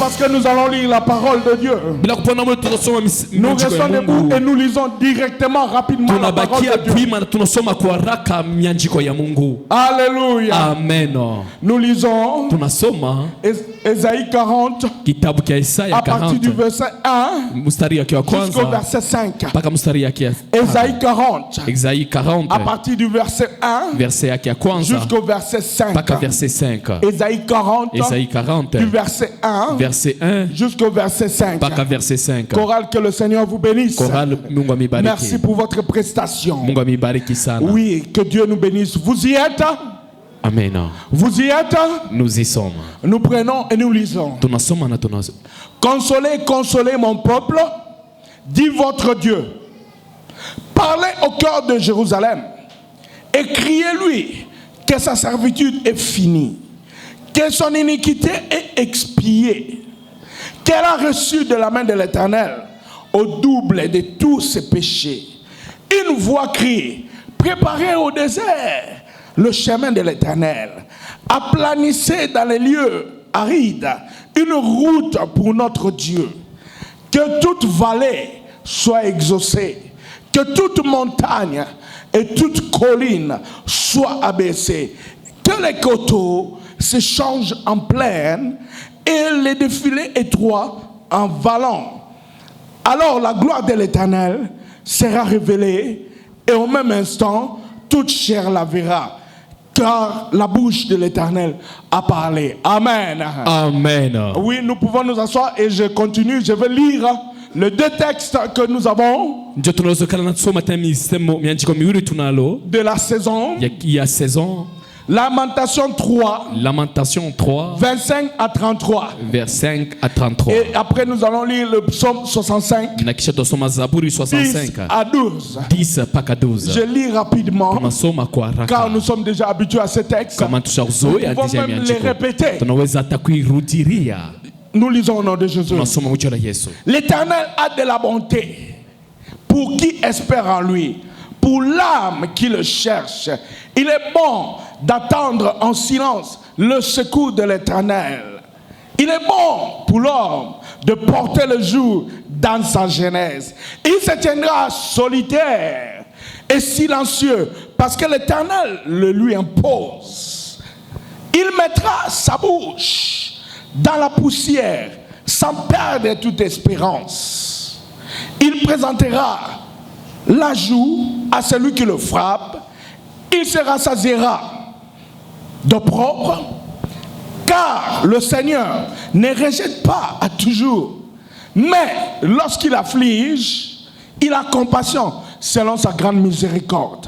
parce que nous allons lire la parole de Dieu. Nous restons debout et nous lisons directement, rapidement la parole de Dieu. Alléluia. Amen. Nous lisons Ésaïe 40 à partir du verset 1 jusqu'au verset 5. Ésaïe 40 à partir du verset 1 jusqu'au verset 5. Ésaïe 40 du verset 1 jusqu'au verset 5. Chorale, que le Seigneur vous bénisse. Merci pour votre prestation. Oui, que Dieu nous bénisse. Vous y êtes? Amen. Vous y êtes? Nous y sommes. Nous prenons et nous lisons. Consolez, consolez mon peuple, dit votre Dieu. Parlez au cœur de Jérusalem et criez-lui que sa servitude est finie, que son iniquité est expiée, qu'elle a reçu de la main de l'Éternel au double de tous ses péchés. Une voix crie: préparez au désert le chemin de l'Éternel, aplanissez dans les lieux arides une route pour notre Dieu. Que toute vallée soit exaucée, que toute montagne et toute colline soient abaissées, que les coteaux se changent en plaine et les défilés étroits en vallons. Alors la gloire de l'Éternel sera révélée et au même instant toute chair la verra, car la bouche de l'Éternel a parlé. Amen. Amen. Oui, nous pouvons nous asseoir et je continue. Je vais lire les deux textes que nous avons de la saison. Lamentation 3. Lamentation 3. 25 à 33. Vers 5 à 33. Et après nous allons lire le psaume 65. 10 à 12. 10 à 12. Je lis rapidement car nous sommes déjà habitués à ces textes. Nous pouvons même les répéter. Nous lisons au nom de Jésus. L'Éternel a de la bonté pour qui espère en lui, pour l'âme qui le cherche. Il est bon d'attendre en silence le secours de l'Éternel. Il est bon pour l'homme de porter le jour dans sa jeunesse. Il se tiendra solitaire et silencieux parce que l'Éternel le lui impose. Il mettra sa bouche dans la poussière sans perdre toute espérance. Il présentera la joue à celui qui le frappe. Il se rassasiera d'opprobre, car le Seigneur ne rejette pas à toujours, mais lorsqu'il afflige, il a compassion selon sa grande miséricorde.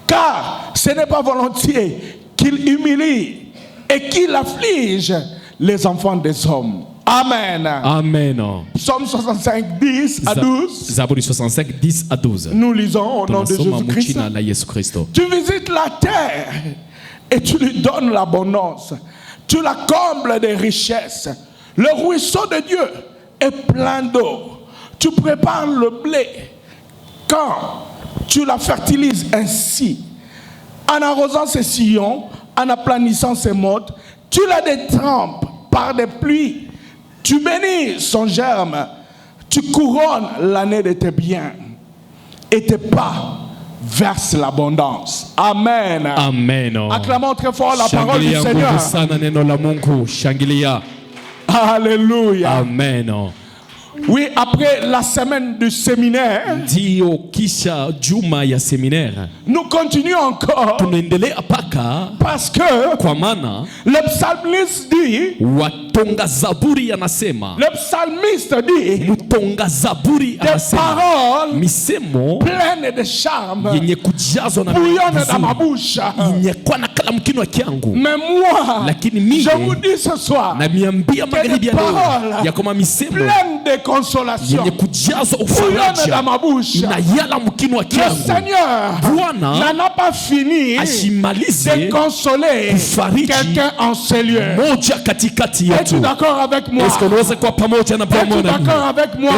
Car ce n'est pas volontiers qu'il humilie et qu'il afflige les enfants des hommes. Amen. Amen. Psaume 65, 10 à 12. Zaburi 65, 10 à 12. Nous lisons au nom de Jésus-Christ. Tu visites la terre et tu lui donnes l'abondance. Tu la combles des richesses. Le ruisseau de Dieu est plein d'eau. Tu prépares le blé quand tu la fertilises ainsi. En arrosant ses sillons, en aplanissant ses mottes, tu la détrempes par des pluies. Tu bénis son germe, tu couronnes l'année de tes biens et tes pas versent l'abondance. Amen. Amen. Acclamons très fort la parole du Seigneur. Alléluia. Amen. Oui, après la semaine du séminaire, nous continuons encore parce que le psalmiste dit, des paroles pleines de charme bouillonnent dans ma bouche. Mais moi, je vous dis ce soir que des paroles pleines de consolation bouillonnent dans ma bouche. Le Seigneur n'en a pas fini de consoler quelqu'un en ces lieux. Es-tu d'accord avec moi? Es-tu d'accord avec moi?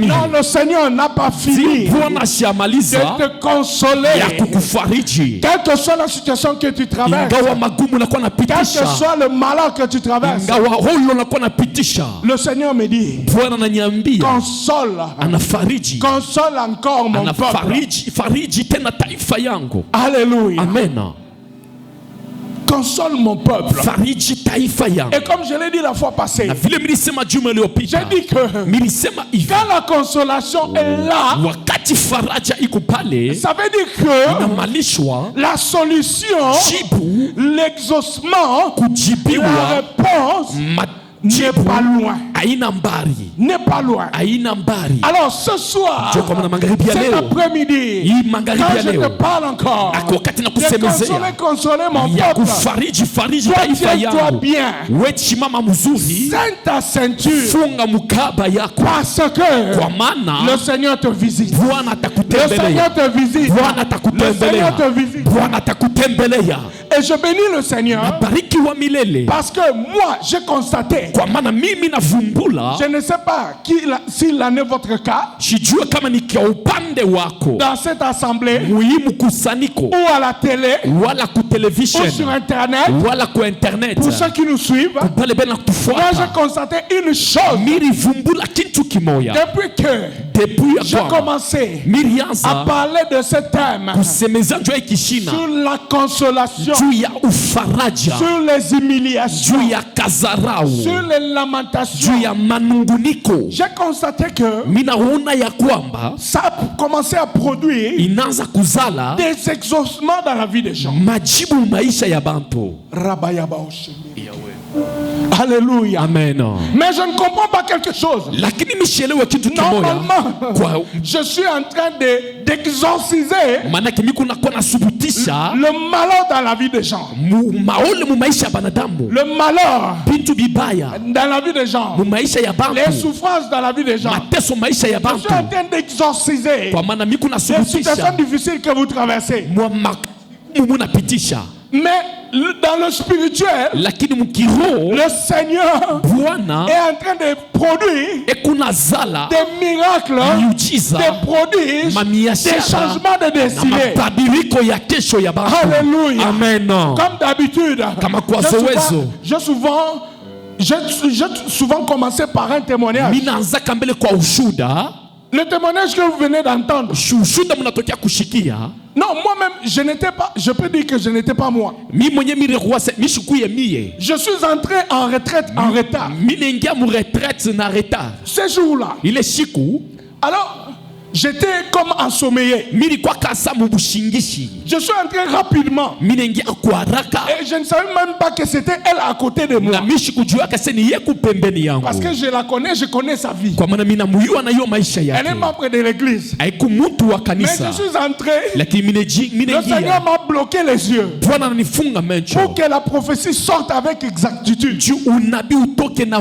Non, le Seigneur n'a pas fini de te consoler. Quelle que soit la situation que tu traverses, ingawa magumu nakuwa quel que napitisha, soit le malheur que tu traverses, ingawa holo nakuwa napitisha, le Seigneur me dit, Bwana ananiambia console encore mon peuple. fariji tena taifa yangu. Alléluia. Amen. Console mon peuple. Fariji taifa yangu. Et comme je l'ai dit la fois passée, Na vile milisema juma iliyopita, j'ai dit que milisema hivi, quand la consolation est là, wakati faraja iko pale, ça veut dire que inamalishwa la solution, jibu l'exaucement, la kujibiwa, réponse n'est pas loin. haina mbari, N'est pas loin. haina mbari. Alors ce soir, Ndio kwa maana magharibi ya cet leo, après-midi, hii magharibi quand ya je te leo, parle encore, ako wakati na de kusemezea consoler mon ya peuple, kufariji toi taifa tiens-toi yangu, bien, we chimama mzuri, serre ta ceinture, funga mkaba yako, parce que kwa maana le Seigneur te visite. Bwana Le atakutembelea, Seigneur te visite. Bwana Le atakutembelea, Seigneur te visite. Bwana atakutembelea. Et je bénis le Seigneur Bariki wa milele, parce que moi j'ai constaté, kwa maana mimi navumbula, je ne sais pas s'il en est votre cas, sijue kama ni kwa upande wako dans cette assemblée muhimu kusanyiko ou à la télé wala ku ou television sur internet, wala ku internet, pour ceux qui nous suivent, pale bena moi j'ai kufuata, constaté une chose mirivumbula kintu kimoya depuis que depuis j'ai ya Bwana commencé à mirianza parler de ce thème kusemeza njoo ikishina sur la consolation, juu ya ufaraja, sur les humiliations, juu ya kazarau, sur les lamentations. juu ya manunguniko. J'ai constaté que Minaona ya kwamba ça a commencé à produire inaanza kuzala des exaucements dans la vie des gens. majibu maisha ya bantu. Alléluia. Amen. Mais je ne comprends pas quelque chose. Lakini mishelewe kitu kimoya Normalement, kwa je suis en train d'exorciser manake miko nakuwa nasubutisha le malheur dans la vie des gens. maole mu maisha ya banadamu, Le malheur bintu bibaya dans la vie des gens. mu maisha ya Les bantu, souffrances dans la vie des gens. mateso maisha ya Je bantu, suis en train d'exorciser kwa maana miko les situations nasubutisha difficiles que vous traversez. munapitisha. Mais dans le spirituel, Lakini mukiroho le Seigneur Bwana est en train de produire ekuna zala des miracles, miujiza, des prodiges, mamiashara, des changements de na destinée. mabadiliko ya kesho ya bantu. Alléluia. Amen. Comme d'habitude, Kama kwa j'ai souvent commencé par un témoignage. Minaanzaka mbele kwa ushuda. Le témoignage que vous venez d'entendre. Ushuda mnatokea kushikia. Non, moi-même, je peux dire que je n'étais pas moi. Mi mwenye mirehuase mishukuye miye. Je suis entré en retraite en retard. Minengia mu retraite na retard. Ce jour-là. Il est shiku. Alors, j'étais comme ensommeillé. Mili kwa kasa mu bushingishi. Je suis entré rapidement. Minengia kwa haraka. Et je ne savais même pas que c'était elle à côté de moi. Na mishiku jua kase ni yeku pembeni yangu. Parce que je la connais, je connais sa vie. Kwa maana mina muyua na hiyo maisha yake. Elle est membre de l'église. Haiku mtu wa Mais kanisa. je suis entré. Lakini Le Seigneur minengia. m'a bloqué les yeux Bwana ananifunga macho. pour que la prophétie sorte avec exactitude. Juu unabii utoke na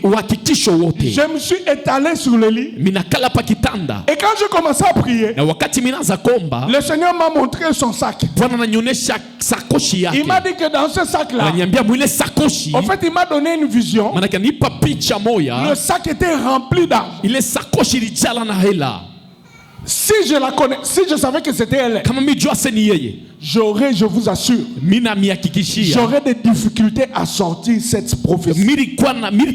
uhakikisho wote. Je me suis étalé sur le lit. Minakala pa kitanda. Et quand je commençais à prier, Na wakati minaanza komba, le Seigneur m'a montré son sac. Bwana ananionyesha sakoshi yake. Il m'a dit que dans ce sac-là, Ananiambia mwile sakoshi. en fait, il m'a donné une vision. Manake nipa picha moya. Le sac était rempli d'argent. Ile sakoshi ilijala na hela. Si je la connais, si je savais que c'était elle, Kama mijua seni yeye, je vous assure, mina mihakikishia. j'aurais des difficultés à sortir cette prophétie. Miri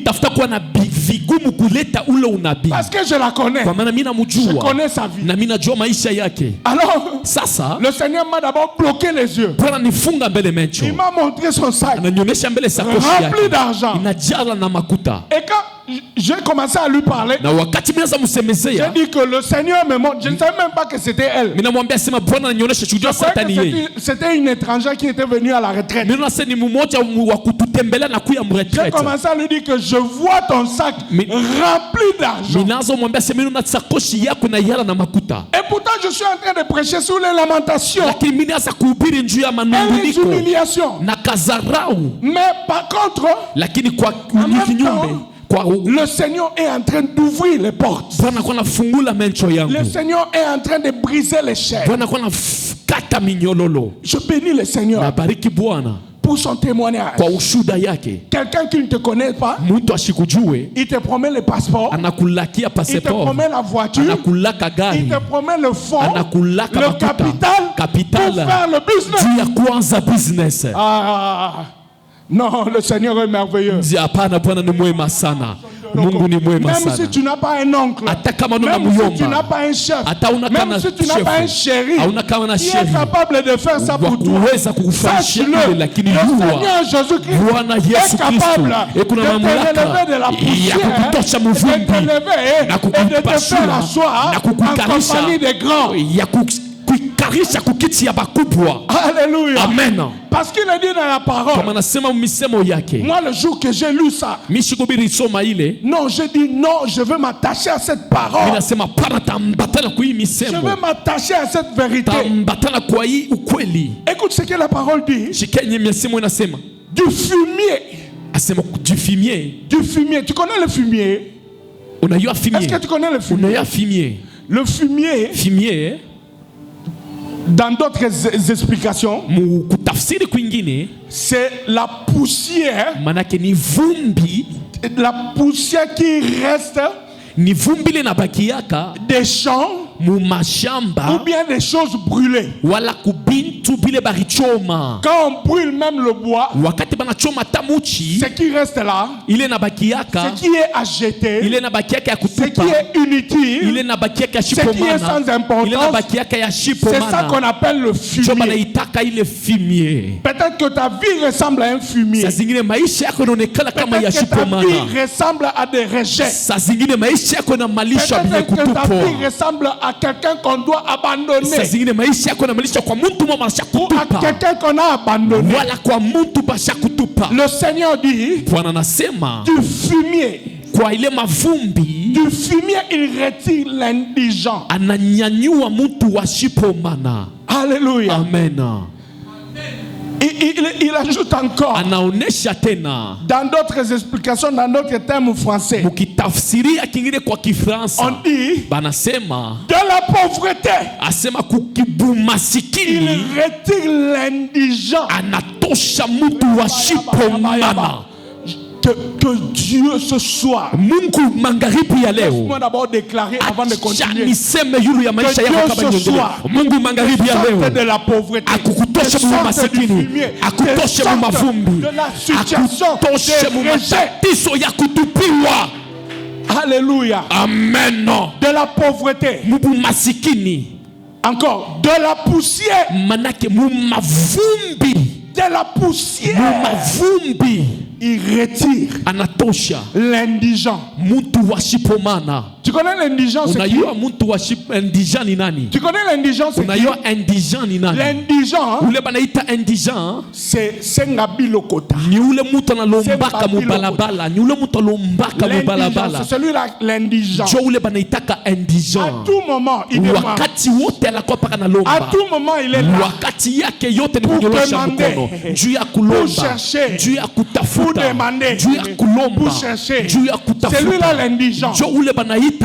tafuta kuwa na vigumu kuleta ule unabii. Parce que je la connais. Kwa maana mina Je mjua. connais sa vie. Na mina jua maisha yake. Alors, Sasa, le Seigneur m'a d'abord bloqué les yeux. Bwana nifunga mbele macho. Il m'a montré son sac Ananionyesha mbele sakoshi rempli yake. d'argent. Inajala na makuta. Et quand j'ai commencé à lui parler, Na wakati minaanza j'ai msemezea, dit que le Seigneur me montre. Je ne savais même pas que c'était elle. minamwambia sema Bwana ananionyesha Je shujua croyais satani que yeye. c'était une étrangère qui était venue à la retraite. Mina sasa ni mmoja wa kututembelea na kuya J'ai mretraite. commencé à lui dire que je vois ton sac rempli d'argent. Minaanza mwambia sema na sakoshi yako na yala na makuta. Et pourtant, je suis en train de prêcher sur les lamentations Lakini minaanza kuhubiri njuu ya et les manunguniko humiliations. na kazarau. Mais par contre, Lakini kwa même kinyume temps, kwa le Seigneur est en train d'ouvrir les portes. Bwana kwa nafungula mencho yangu. Le Seigneur est en train de briser les chaînes. Bwana kwa nakata minyololo. Je bénis le Seigneur. Nabariki Bwana. pour son témoignage. kwa ushuda yake. Quelqu'un qui ne te connaît pas, Mtu ashikujue il te promet le passeport, anakulakia il te passport, promet la voiture, anakulaka il gari, te promet le fonds, anakulaka le makuta, capital pour faire le business. juu ya kuanza business. Non, le Seigneur est merveilleux. Hapana, Bwana ni mwema sana. Mungu ni mwema Même sana. si tu n'as pas un oncle, même si tu n'as pas un chef, même si tu n'as pas un chéri qui est capable de faire ça pour toi, sache-le, le Seigneur Jésus-Christ est capable de te relever de la poussière et de te lever et de te faire asseoir en compagnie des grands. Alléluia. Amen. Parce qu'il a dit dans la parole, moi le jour que j'ai lu ça, non, j'ai dit non, je veux m'attacher à cette parole. Je veux m'attacher à cette vérité. Écoute ce que la parole dit. Du fumier. Du fumier. Tu connais le fumier? Est-ce que tu connais le fumier? Le fumier, dans d'autres explications, c'est la poussière. La poussière qui reste des champs ou bien des choses brûlées. Quand on brûle même le bois, ce qui reste là, ce qui est à jeter, ce qui est inutile, ce qui est sans importance, c'est ça qu'on appelle le fumier. Peut-être que ta vie ressemble à un fumier. Peut-être que ta vie ressemble à des rejets. Peut-être que ta vie ressemble à quelqu'un qu'on doit abandonner. Ou à quelqu'un qu'on a abandonné. Le Seigneur dit du fumier. Du fumier, il retire l'indigent. Alléluia. Amen. Il ajoute encore dans d'autres explications, dans d'autres termes français, on dit de la pauvreté il retire l'indigent. Que Dieu ce soir, laisse-moi d'abord déclarer avant de continuer, que Dieu ce soir sorte de la pauvreté, sorte du fumier, sorte de la situation de rejet. Alléluia. Amen. De la pauvreté. Encore de la poussière. De la poussière. Il retire l'indigent. Tu connais l'indigent, c'est qui? Tu connais l'indigent, c'est qui? L'indigent, c'est Ngabi Lokota. L'indigent, c'est celui-là, l'indigent. À tout moment, il est mort. À tout moment, il est là pour demander, pour chercher, pour demander, pour chercher. C'est lui-là l'indigent.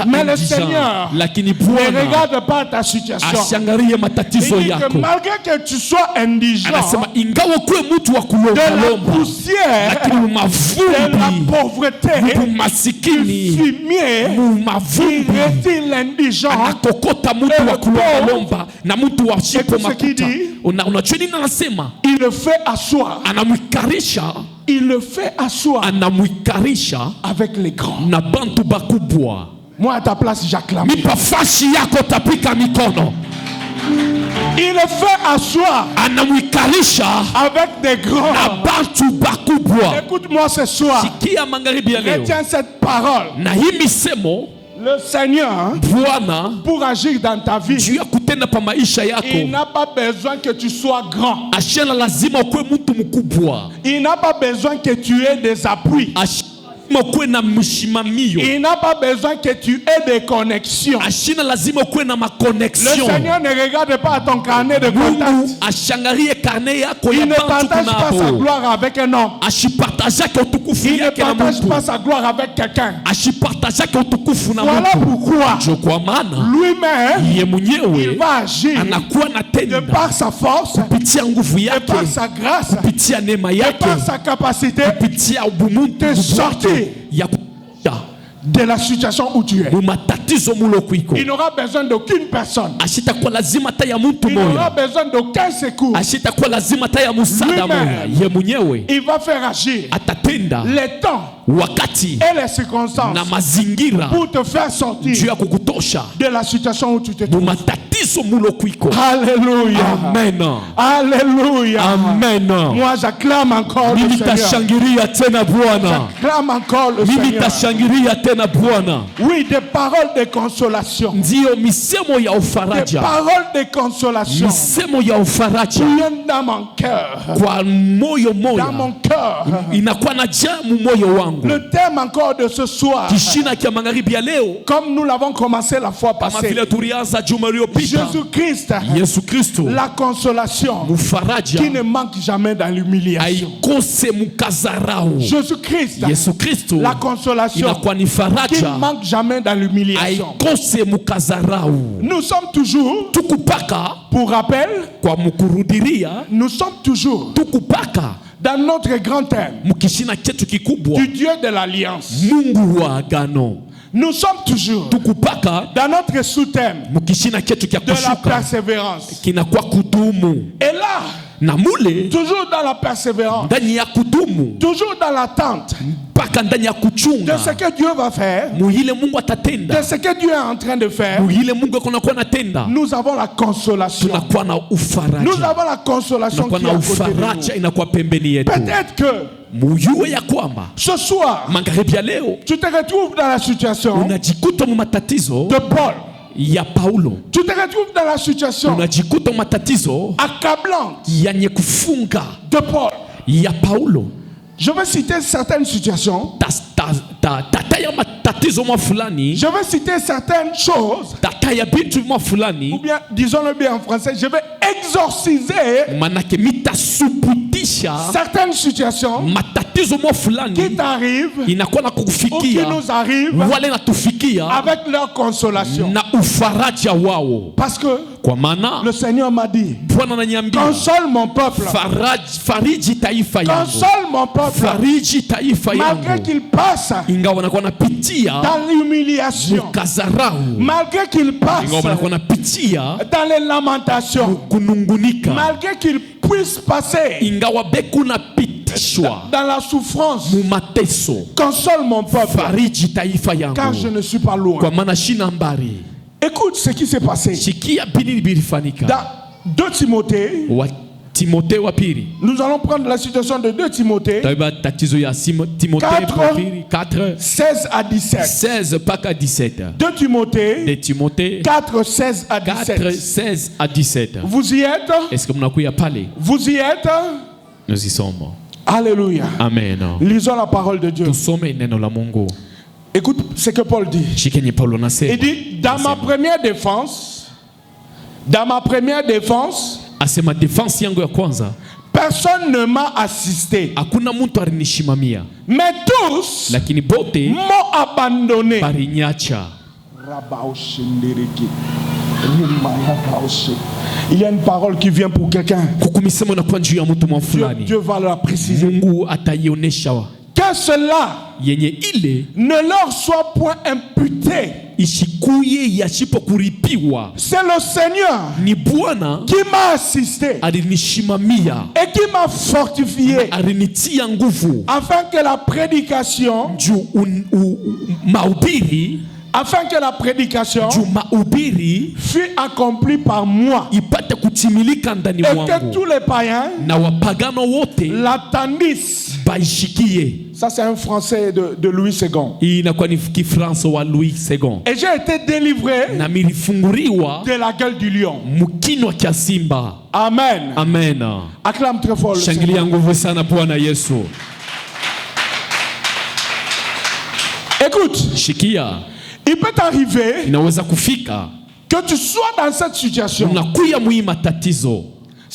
Mais le Seigneur ne regarde pas ta situation. Il dit que malgré que tu sois indigent, de la poussière, de la pauvreté, du fumier, il retire l'indigent et le pauvre. Écoute ce qu'il dit. Il le fait asseoir. Il le fait asseoir avec les grands. Moi à ta place j'acclame. Il le fait asseoir avec des grands. Écoute-moi ce soir. Retiens cette parole. Le Seigneur, pour agir dans ta vie, il n'a pas besoin que tu sois grand. Il n'a pas besoin que tu aies des appuis. Il n'a pas besoin que tu aies des connexions. Le Seigneur ne regarde pas ton carnet de contact. Il ne partage pas sa gloire avec un homme. utukufu Il ne yake na partage mtu. pas sa gloire avec quelqu'un. Ashipartajake utukufu na Voilà mtu. pourquoi Ndio kwa maana lui-même, yeye il mwenyewe va agir anakuwa na de tenda par sa force, kupitia nguvu de yake, par sa grâce, kupitia neema de yake, par sa capacité kupitia ubumuntu de sortir ya kutoka de la situation où tu es. mu matatizo mulo kwiko. Il n'aura besoin d'aucune personne. Ashitakuwa lazima hata ya mtu Il n'aura moja. besoin d'aucun secours. Ashitakuwa lazima hata ya msaada Lui-même. moja. Ye mwenyewe Il va faire agir atatenda les temps wakati et les circonstances na mazingira pour te faire juu sortir ya kukutosha de la situation où tu te mu trouves. matatizo mulo kwiko. Alléluia. Amen. Alléluia. Amen. Moi, j'acclame encore le Mimi Seigneur. tashangilia tena Bwana. J'acclame encore le Mimi Seigneur. tashangilia tena Bwana. Oui, des paroles de consolation. Ndiyo misemo ya Des ufaraja. paroles de consolation Misemo ya ufaraja viennent dans mon cœur. kwa moyo Dans moya mon cœur. inakuwa na jamu moyo wangu. Le thème encore de ce soir, Kishina kia magharibi ya leo comme nous l'avons commencé la fois kama passée, vile tulianza juma iliyopita, Jésus-Christ, Yesu Kristo la consolation mufaraja qui ne manque jamais dans l'humiliation. aikose mukazarau. Jésus-Christ, Yesu Kristo la consolation inakuwa ni qui faraja ne manque jamais dans l'humiliation. aikose mukazarau. Nous sommes toujours, Tukupaka pour rappel, kwa mukurudiria, nous sommes toujours tukupaka dans notre grand thème mukishina chetu kikubwa, du Dieu de l'Alliance. Mungu wa agano. Nous sommes toujours Tukupaka dans notre sous-thème mukishina chetu kya de la kushuka persévérance. kinakuwa kudumu, Et là, na mule toujours dans la persévérance, ndani ya kudumu toujours dans l'attente mpaka ndani ya de kuchunga ce que Dieu va faire, muhile Mungu de atatenda, ce que Dieu est en train de faire. muhile Mungu akunakuwa natenda. Nous avons la consolation. Tunakuwa na Nous ufaraja, avons la consolation tunakuwa qui est na à côté de ufaraja nous. inakuwa pembeni yetu. Peut-être que Muyue ya kwamba ce soir, magharibi ya leo tu te retrouves dans la situation unajikuta mu matatizo de Paul. ya Paulo, Tu te retrouves dans la situation unajikuta mu matatizo accablante yenye kufunga de Paul. ya Paulo. Je vais citer certaines situations. Tata ya matatizo mwa fulani, Je vais citer certaines choses. tata ya bintu mwa Ou fulani, bien, disons-le bien en français, je vais exorciser manake mitasubutisha certaines situations matatizo mwa qui fulani t'arrivent inakuwa na ou qui kukufikia nous arrivent wale natufikia avec leur consolation. na ufaraja wao, Parce que kwa maana le Seigneur m'a dit, Bwana ananiambia console mon peuple, fariji taifa yangu, console mon peuple, fariji taifa malgré yangu, qu'il passe ingawa nakuwa napitia dans l'humiliation, mukazarau, malgré qu'il passe ingawa nakuwa napitia dans les lamentations, kunungunika, malgré qu'il puisse passer ingawa beku napitishwa dans la souffrance, mu mateso, console mon peuple, fariji taifa car je yangu, ne suis pas loin. kwa maana shina mbari. Écoute ce qui s'est passé. Shikia bini bilifanyika Dans 2 Timothée, wa Timothée wa pili. nous allons prendre la situation de 2 Timothée Taiba tatizo ya Timothée wa pili 4 16 à 17. 16 mpaka 17. 2 Timothée De Timothée 4, 16 à 4 17. 16 à 17. Vous y êtes? Est-ce que mnakuya pale? Vous y êtes? Nous y sommes. Alléluia. Amen. Lisons la parole de Dieu. Tusome neno la Mungu. Écoute ce que Paul dit. Shikenye Paulo Il nasema. dit, dans ma première défense, Asema defense yangu ya kwanza, personne ne m'a assisté. hakuna mtu alinishimamia, Mais tous lakini bote m'ont abandonné. barinyacha. Il y a une parole qui vient pour quelqu'un. Kukumisema na kwa njuu ya mtu mwa Dieu, fulani. Dieu va la préciser. Mungu ataionesha Que cela yenye ile ne leur soit point imputé. ishikuye yashipo kuripiwa. C'est le Seigneur Ni Bwana qui m'a assisté alinishimamia, et qui m'a fortifié alinitia nguvu afin que la prédication juu mahubiri juu mahubiri fut accomplie par moi ipate kutimilika ndani et que mwangu tous les païens na wapagano wote l'attendissent. baishikie. Ça c'est un français de Louis II. Hii inakuwa ni Kifransa wa Louis II. Et j'ai été délivré Na milifunguriwa de la gueule du lion. mkinwa kya simba. Amen. Amen. Acclame très fort le Seigneur. Shangilia nguvu sana Bwana Yesu. Écoute, Shikia, il peut arriver inaweza kufika que tu sois dans cette situation. unakuya mwi matatizo.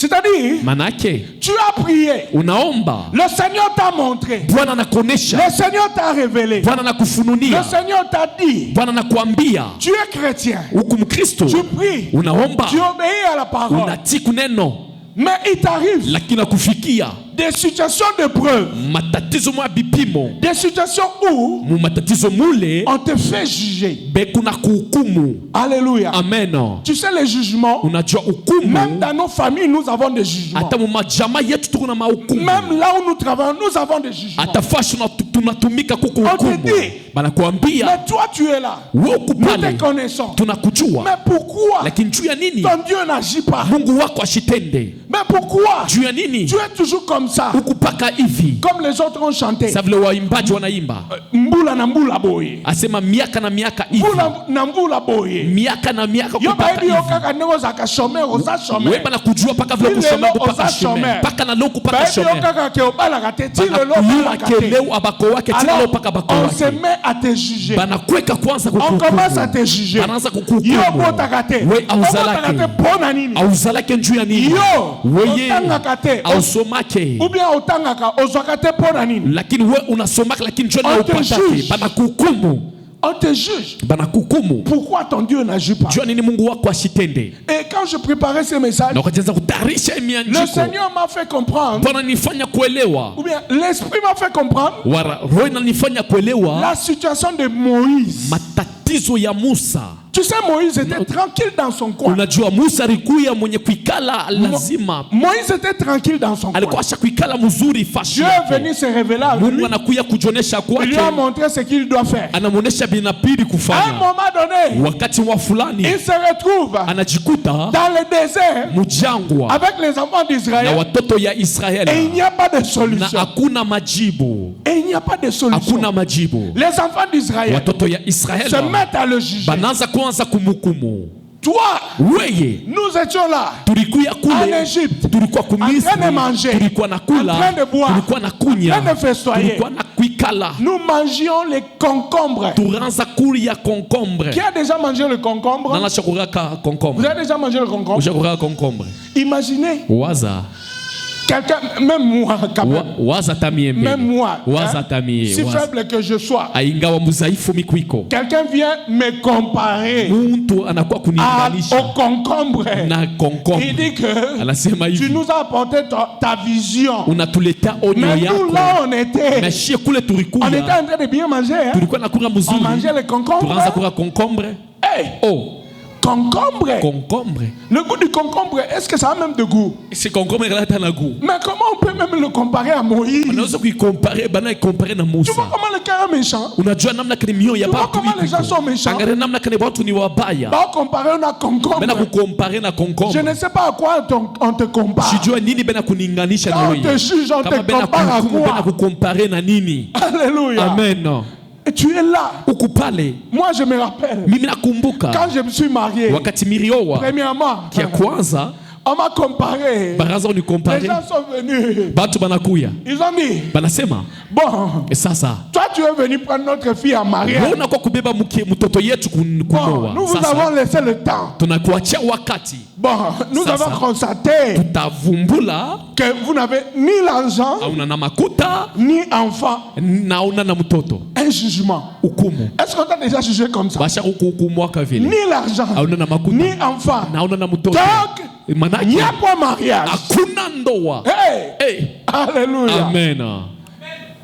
C'est-à-dire, manake tu as prié. unaomba, Le Seigneur t'a montré. Bwana anakuonesha, Le Seigneur t'a révélé. Bwana Le anakufununia, Seigneur t'a dit. Bwana anakuambia. Tu es chrétien. Huku Mkristo Tu pries. unaomba, Tu obéis à la parole. unatii kuneno, Mais il t'arrive lakini nakufikia des situations de preuve. matatizo mwa bipimo, Des situations où mu matatizo mule on te fait juger. bekuna kuhukumu. Alléluia. Amen. Tu sais les jugements. Unajua Même hukumu, dans nos familles, nous avons des jugements. hata mu majama yetu tuko na mahukumu, Même là où nous travaillons, nous avons des jugements. hata fashi tunatumika kuku On hukumu. te dit, Banakuambia mais toi tu es là. wewe uko Nous te pale, connaissons. tunakujua, Mais pourquoi lakini juu ya nini ton Dieu n'agit pas? Mungu wako ashitende? Mais pourquoi Juu ya nini tu es toujours comme ça? huku paka hivi? Comme les autres ont chanté. Sa vile waimbaji wanaimba, Mbula na mbula boye. asema miaka na miaka hivi, Mbula na mbula boye. miaka na miaka Yo kupaka baby yo hivi. kaka ndeko za kashomer oza Wewe shomer. bana kujua paka vile Ile kushomer lo kupaka oza shomer, shomer. paka na leo kupaka Baby yo shomer, kaka ke obala kate ti bana le lo kuyua obala kate. keleu abako wake tena leo Alors paka bako on se wake, met à te juger. bana kweka kwanza On commence à kukuhukumu, te juger. banaanza Yo kukuhukumu. bota kate. We auzalake, kate pona nini? auzalake njuu ya nini? Yo Weye otanga kate. ausomake, Ou bien otanga ka ozwa kate pona nini? lakini we unasomaka, lakini njoo na On te upatake, juge. bana kuhukumu, On te juge. bana kuhukumu. Pourquoi ton Dieu n'agit pas? Jua nini Mungu wako ashitende? Et quand je préparais ce message, Na ukaanza kutayarisha le mianjiko, Seigneur m'a fait comprendre, Bwana nifanya kuelewa, ou bien l'Esprit m'a fait comprendre wara roho inanifanya kuelewa la situation de Moïse. matatizo ya Musa. Tu sais, Moïse était tranquille dans son coin. Unajua Musa alikuya mwenye kuikala lazima, Moïse était tranquille dans son alikuwa coin. asha kuikala mzuri fashi Dieu est venu yake. se révéler à Mungu lui. anakuya kujonesha Il lui a kwake, montré ce qu'il doit faire. anamuonesha binapili À un kufanya. moment donné, Wakati wa fulani il se retrouve anajikuta dans le désert mjangwa avec les enfants na d'Israël watoto ya et il Israeli, n'y a pas de na solution. hakuna majibu, Et il n'y a pas de solution. hakuna majibu. Les enfants d'Israël Watoto ya Israeli se mettent à le juger. banaanza kuanza kumhukumu. Toi, Weye nous étions là tulikuya en kule, Égypte, tulikuwa en train de kumisri, manger, tulikuwa na en kula, train de boire, tulikuwa na en kunya, train de festoyer. tulikuwa na kuikala, Nous mangions les concombres. turanza kulia konkombre. Qui a déjà mangé le concombre? Nana shakuraka Vous konkombre, avez déjà mangé le concombre? ushakuraka konkombre. Imaginez, Waza quelqu'un, même moi, quand même, waza tamiembe, même moi, waza hein, tamie, si waza faible que je sois, aingawa muzaifu mikwiko, quelqu'un vient me comparer mtu anakuwa au kunilinganisha concombre. na Il konkombre, dit que anasema tu hivi, nous as apporté ta vision. unatuleta onyo Mais nous, yako. là, on était Mashie kule en train tulikuya, de bien manger. Hein? tulikuwa nakula On mzuri, mangeait les concombres. tunaanza Hein? kula konkombre. Hey, Oh, concombre. concombre. Le goût du concombre, est-ce que ça a même de goût? Si concombre inaleta na goût, Mais comment on peut même le comparer à Moïse? unaweza kuikompare bana ikompare na Tu Musa. vois comment le cœur est méchant? Unajua namna kani mioyo ya Tu vois watu comment les gens sont méchants? Angalia namna kani watu ni wabaya. Bah, comparer on a concombre. Bena kukompare na Je concombre. ne sais pas à quoi on te compare. Sijua nini bena kuninganisha na Quand on wewe. te juge, on te Kama bena compare à kuhukumu, bena quoi? kukompare na nini? Alléluia. Amen. Et tu es là. Uko pale. Moi, je me rappelle. Mimi nakumbuka Quand je me suis marié, wakati miriowa premièrement, kia kwanza on m'a comparé. baraza Les unikompare. gens sont venus. Batu banakuya. Ils ont dit, Banasema, bon, sasa toi, tu es venu prendre notre fille en mariage. wewe unakuwa kubeba mtoto yetu Bon, kunoa. nous vous Sasa avons laissé le temps. tunakuachia wakati, Bon, nous Ça, avons ça. constaté tutavumbula que vous n'avez ni l'argent, auna na makuta ni enfant. na una na mtoto. Un jugement. Hukumu Est-ce qu'on t'a déjà jugé comme ça? basha kukuhukumwaka vile, Ni l'argent, auna na makuta ni enfant. na una na mtoto. Donc, il n'y Manake a pas mariage. hakuna ndoa. Hey! Hey, Alléluia. amen.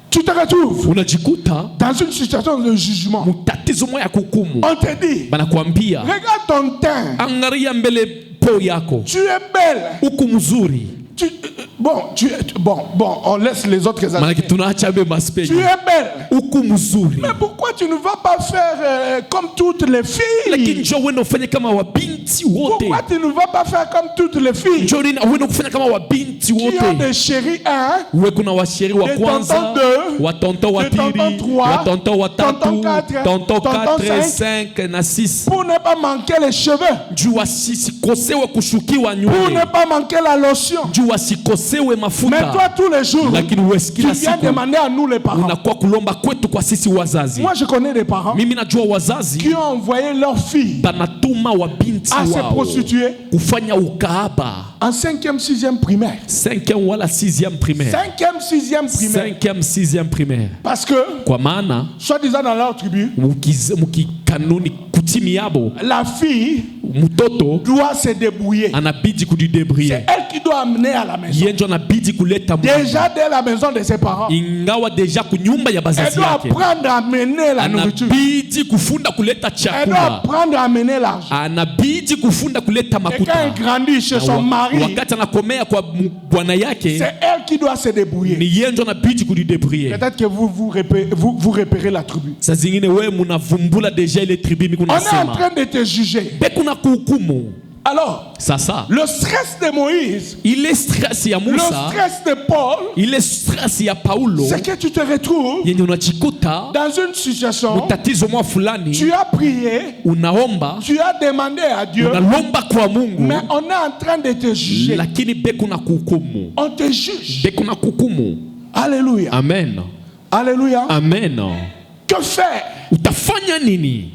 Tu te retrouves Unajikuta dans une situation de jugement. mutatizo moya ya kuhukumu, On te dit, banakwambia regarde ton teint. angalia mbele po yako, Tu es belle. uku mzuri. Bon, on laisse les autres Manake aspects. tunaacha be maspeji, Tu es belle. uku mzuri. Mais pourquoi tu ne vas pas faire comme toutes les Lakini filles? njoo wenda ufanye kama wabinti wote, Pourquoi tu ne vas pas faire comme toutes les filles njoo wenda kufanya kama wabinti qui ont wote. des chéris, hein? Uwe kuna washeri wa Des kwanza, tontons deux, watonto wa des tontons pili, trois, watonto wa tonton tatu, quatre, tonto tonton 4, cinq. 5 na 6, Pour ne pas manquer les cheveux. juu wasikosewe kushukiwa Pour ne nywele, pas manquer la lotion. juu wasikosewe uongezewe Mais mafuta. toi, tous les jours, Lakini wewe tu kila viens siku demander à nous les parents. unakuwa kulomba kwetu kwa sisi wazazi. Moi, je connais des parents Mimi najua wazazi qui ont envoyé leurs filles banatuma wa binti à se wao prostituer kufanya ukahaba en 5e, 6e primaire. 5e wala 6e primaire. 5e, 6e primaire. 5e 6e primaire. Parce que, Kwa maana soi-disant dans leur tribu, mukikanuni kutimi yabo la fille mtoto doit se débrouiller. anabidi kujidebrouiller. C'est elle qui doit amener à la maison. Yeye ndio anabidi kuleta mwana. Déjà dès la maison de ses parents, Ingawa deja kunyumba ya elle bazazi doit yake apprendre à amener la nourriture. anabidi kufunda kuleta Elle doit chakula, apprendre à amener l'argent. anabidi kufunda kuleta Et quand makuta. elle grandit chez son mari, Wakati anakomea kwa bwana yake, c'est elle qui doit se ni débrouiller. yeye ndio anabidi kujidebrouiller. Peut-être que vous repérez la tribu. Saa zingine wewe munavumbula deja ile tribu On est en kunasema train de te juger. kuna kuhukumu. Alors, Sasa le stress de Moïse, ile stress ya le Musa, stress de Paul, ile stress ya Paulo c'est que tu te retrouves yenye unajikuta dans une situation, mtatizo mwa fulani, tu as prié, unaomba tu as demandé à Dieu, unalomba kwa Mungu, mais on est en train de te juger. lakini kuna kuhukumu, On te juge. kuna kuhukumu. Alléluia. Amen, Alléluia. amen. Que faire? Utafanya nini?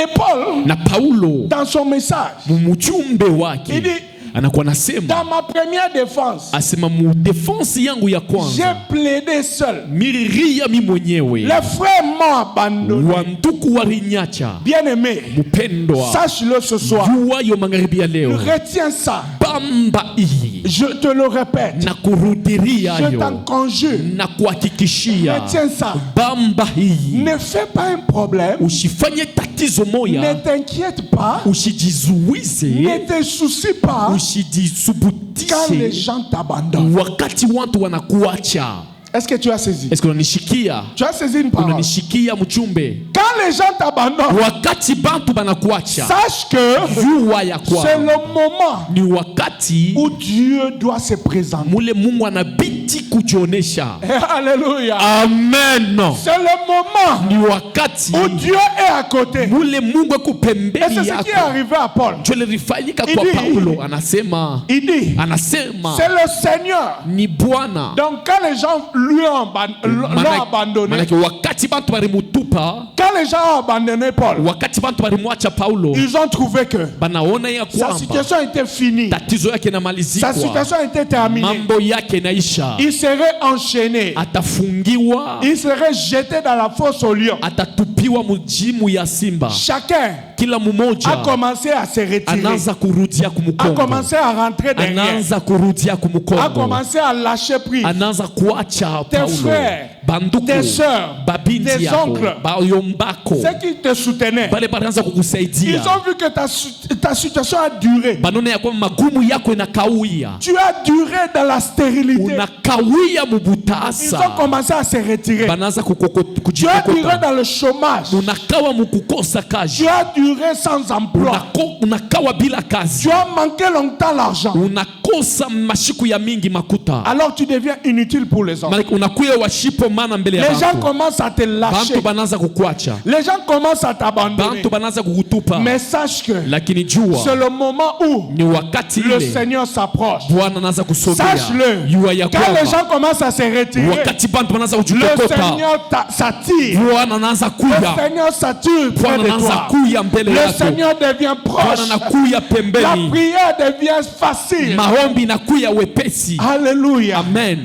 Et Paul, Na Paulo dans son message, mujumbe wake il dit, anakuwa nasema, dans ma première défense, asema mu defense yangu ya j'ai kwanza plaidé seul. miriria mi mwenyewe, Les frères m'ont abandonné. wanduku warinyacha. Bien-aimé, Mpendwa, sache-le ce soir. jua yo magharibi ya leo, Retiens ça. bamba hii Je te le répète. na kurudiria Je t'en yo conjure. na kuhakikishia, Retiens ça. bamba hii, Ne fais pas un problème. usifanye tatizo Ne moya, t'inquiète pas. usijizuize, Ne te soucie pas quand les usijisubutishe gens t'abandonnent. wakati watu wanakuacha. Est-ce que tu as saisi? Est-ce que unanishikia? Tu as saisi une parole. Unanishikia mchumbe? Quand les gens t'abandonnent, Wakati bantu banakuacha, sache que jua ya c'est kwa le moment ni wakati où Dieu doit se présenter. mule Mungu anabidi kujionesha. Alléluia. Amen. C'est le moment Ni wakati où Dieu est à côté. mule Mungu ako Et pembeni c'est ce qui est yako. arrivé à Paul. Ndio lilifanyika Il kwa dit- Paulo, anasema Il dit, anasema c'est le Seigneur. ni Bwana. Donc quand les gens lui ont l'ont abandonné, Manake wakati bantu balimutupa, quand les gens ont abandonné Paul, wakati bantu balimwacha Paulo, ils ont trouvé que banaona ya sa kwamba situation était finie. tatizo yake Sa inamalizikwa, situation était terminée. mambo yake inaisha, Il serait enchaîné. atafungiwa, Il serait jeté dans la fosse au lion. atatupiwa mujimu ya simba. Chacun Kila a mmoja commencé à se retirer, anaanza kurudia a kumukongo, commencé à rentrer derrière, anaanza kurudia a kumukongo, commencé à lâcher prise. anaanza kuacha Tes Paulo, frères, banduku, tes sœurs, babinti tes yako, oncles, bayombako, ceux qui te soutenaient, bale banaanza ils kukusaidia, ont vu que ta situation a duré. banone ya kwamba magumu yako inakawia, Tu as duré dans la stérilité. unakawia Ils ont mubutasa, commencé à se retirer. banaanza Tu as duré kujikokota, dans le chômage. unakawa mukukosa kazi, Tu as duré sans emploi. unakawa bila kazi, Tu as manqué longtemps l'argent. unakosa mashiku ya mingi makuta, Alors tu deviens inutile pour les hommes. Maana unakuya washipo mana mbele ya Les gens bantu, commencent à te lâcher. bantu banaanza kukuacha, Les gens commencent à t'abandonner. bantu banaanza kukutupa, Mais sache que lakini jua c'est le moment où ni wakati le ile Seigneur s'approche. Bwana anaanza kusogea. Sache-le. Jua ya Quand les kwamba gens commencent à se retirer, wakati bantu banaanza le kujikokota, Seigneur s'attire. Bwana anaanza Le kuya, Seigneur s'attire près Bwana de anaanza toi. kuya mbele Le yako, Seigneur devient Bwana proche. anakuya La pembeni, prière devient facile. maombi inakuya wepesi. Alléluia. Amen.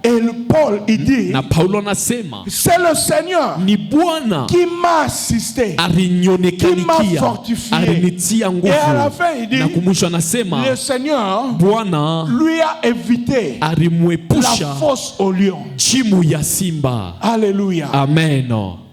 Et Paul, il dit, Na Paulo anasema c'est le Seigneur ni Bwana qui m'a assisté. Qui m'a alinionekanikia, fortifié. alinitia Et à la nguvu. fin, il dit, Na kumwisho anasema le Seigneur Bwana lui a évité la alimwepusha fosse au lion. chimu ya simba. Alléluia. Amen.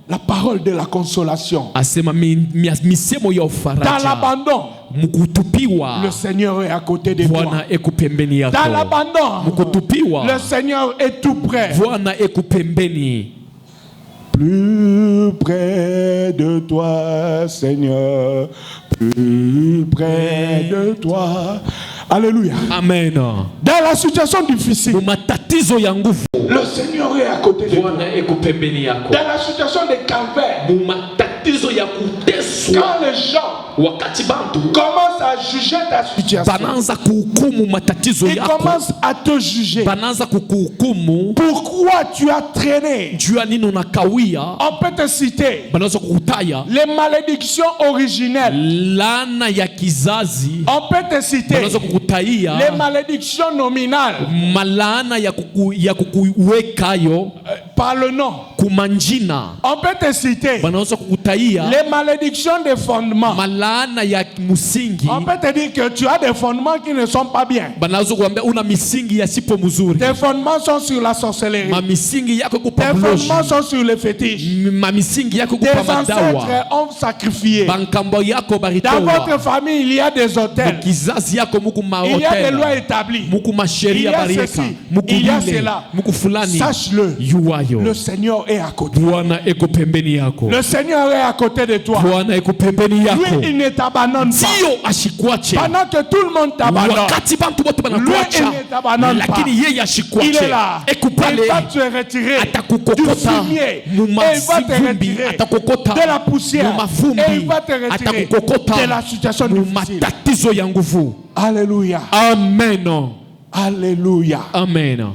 La parole de la consolation. Asema misemo ya Dans ufaraja, l'abandon, mkutupiwa, le Seigneur est à côté de toi. Bwana eko pembeni Dans yako, l'abandon, mkutupiwa, le Seigneur est tout près. Bwana eko pembeni. Plus près de toi, Seigneur. Plus près de toi. Alléluia. Amen. Dans la situation difficile, Mumatatizo ya nguvu, le Seigneur est à côté de toi. Bwana eko pembeni yako. Dans la situation de calvaire, Mumatatizo ya kuteswa quand les gens wakati bantu commencent à juger ta situation, bananza kuhukumu matatizo ils yako, commencent à te juger. bananza kukuhukumu Pourquoi tu as traîné? juu ya nini unakawia, On peut te citer banaweza kukutaya les malédictions originelles. laana ya kizazi, On peut te citer banaweza kukutaya les malédictions nominales malaana ya kukuwekayo par le nom. kumanjina, On peut te citer banaweza kukutaya les malédictions des fondements. malaana ya musingi, On peut te dire que tu as des fondements qui ne sont pas bien. banaweza kuambia una misingi yasipo mzuri, Tes fondements sont sur la sorcellerie. ma misingi yako Tes kupabuloji, fondements sont sur les fétiches. ma misingi yako Tes kupamadawa, ancêtres ont sacrifié. bankambo yako Dans baritoa, votre famille, il y a des hôtels. kizazi yako muku Il y a des lois mahotela établies. muku Il masheria y a barieka ceci, muku il y a lile cela. muku fulani, Sache-le, yuwayo le Seigneur est à côté. Bwana eko pembeni yako, Le Seigneur est à côté de toi. Bwana eko pembeni yako, Lui, il ne t'abandonne pas. sio ashikwache Pendant que tout le monde t'abandonne, wakati bantu bote lui, banakuacha, il ne t'abandonne pas. lakini yeye Il ashikwache, est là. eko Il pale va te retirer du atakukokota fumier. Et il va te mumavumbi, retirer atakukokota de la poussière. mumavumbi, Et il va te retirer atakukokota de la situation difficile. mumatatizo ya nguvu. Alléluia. Amen, Alléluia. amen.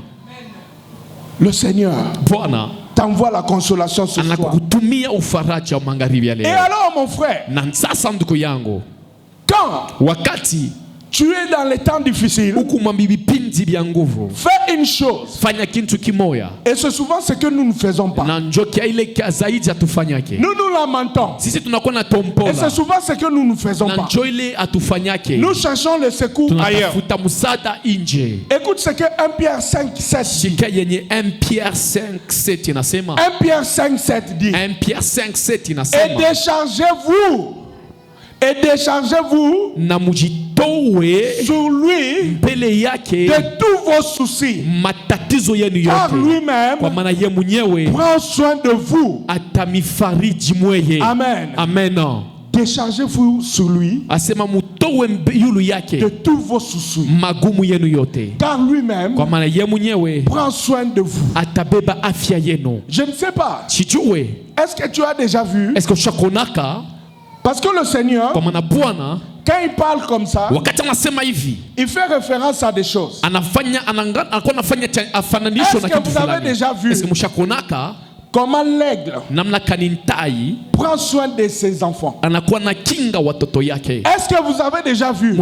Le Seigneur Bwana t'envoie la consolation ce soir. anakutumia ufaraja wa magharibi ya Et leo. alors, mon frère, Na sasa ndugu yangu, quand wakati tu es dans les temps difficiles, huku mabibipindi vya nguvu, fais une chose. fanya kintu kimoya, Et c'est souvent ce que nous ne faisons pas. na njokia ile zaidi atufanyake. Nous nous lamentons. Sisi tunakuwa na Et c'est tompola, souvent ce que nous ne faisons na pas. njo ile atufanyake. Nous cherchons le secours ailleurs. Tunatafuta msaada nje. Écoute ce que 1 Pierre 5, 7 dit. Shika yenye 1 Pierre 5:7 inasema, 1 Pierre 5, 7 dit. 1 Pierre 5:7 Et inasema, déchargez-vous. Et déchargez-vous na mujitowe sur lui mbele yake de tous vos soucis. matatizo yenu Car yote, lui-même kwa maana ye mwenyewe prend soin de vous. atamifariji mweye. Amen. Amen. Déchargez-vous sur lui Asema mutowe yulu de yake tous vos soucis. magumu yenu yote, Car lui-même kwa maana ye mwenyewe prend soin de vous. atabeba afya yenu. Je ne sais pas. Sijue Est-ce que tu as déjà vu? eske ushakonaka, Parce que le Seigneur, kwa maana Bwana quand il parle comme ça, wakati anasema hivi il fait référence à des choses. anakuwa anafanya afananisho Est-ce na que kitu vous avez fulani. déjà vu Eske mushakonaka comment l'aigle namna kanintai prend soin de ses enfants? anakuwa na kinga watoto yake? Est-ce que vous avez déjà vu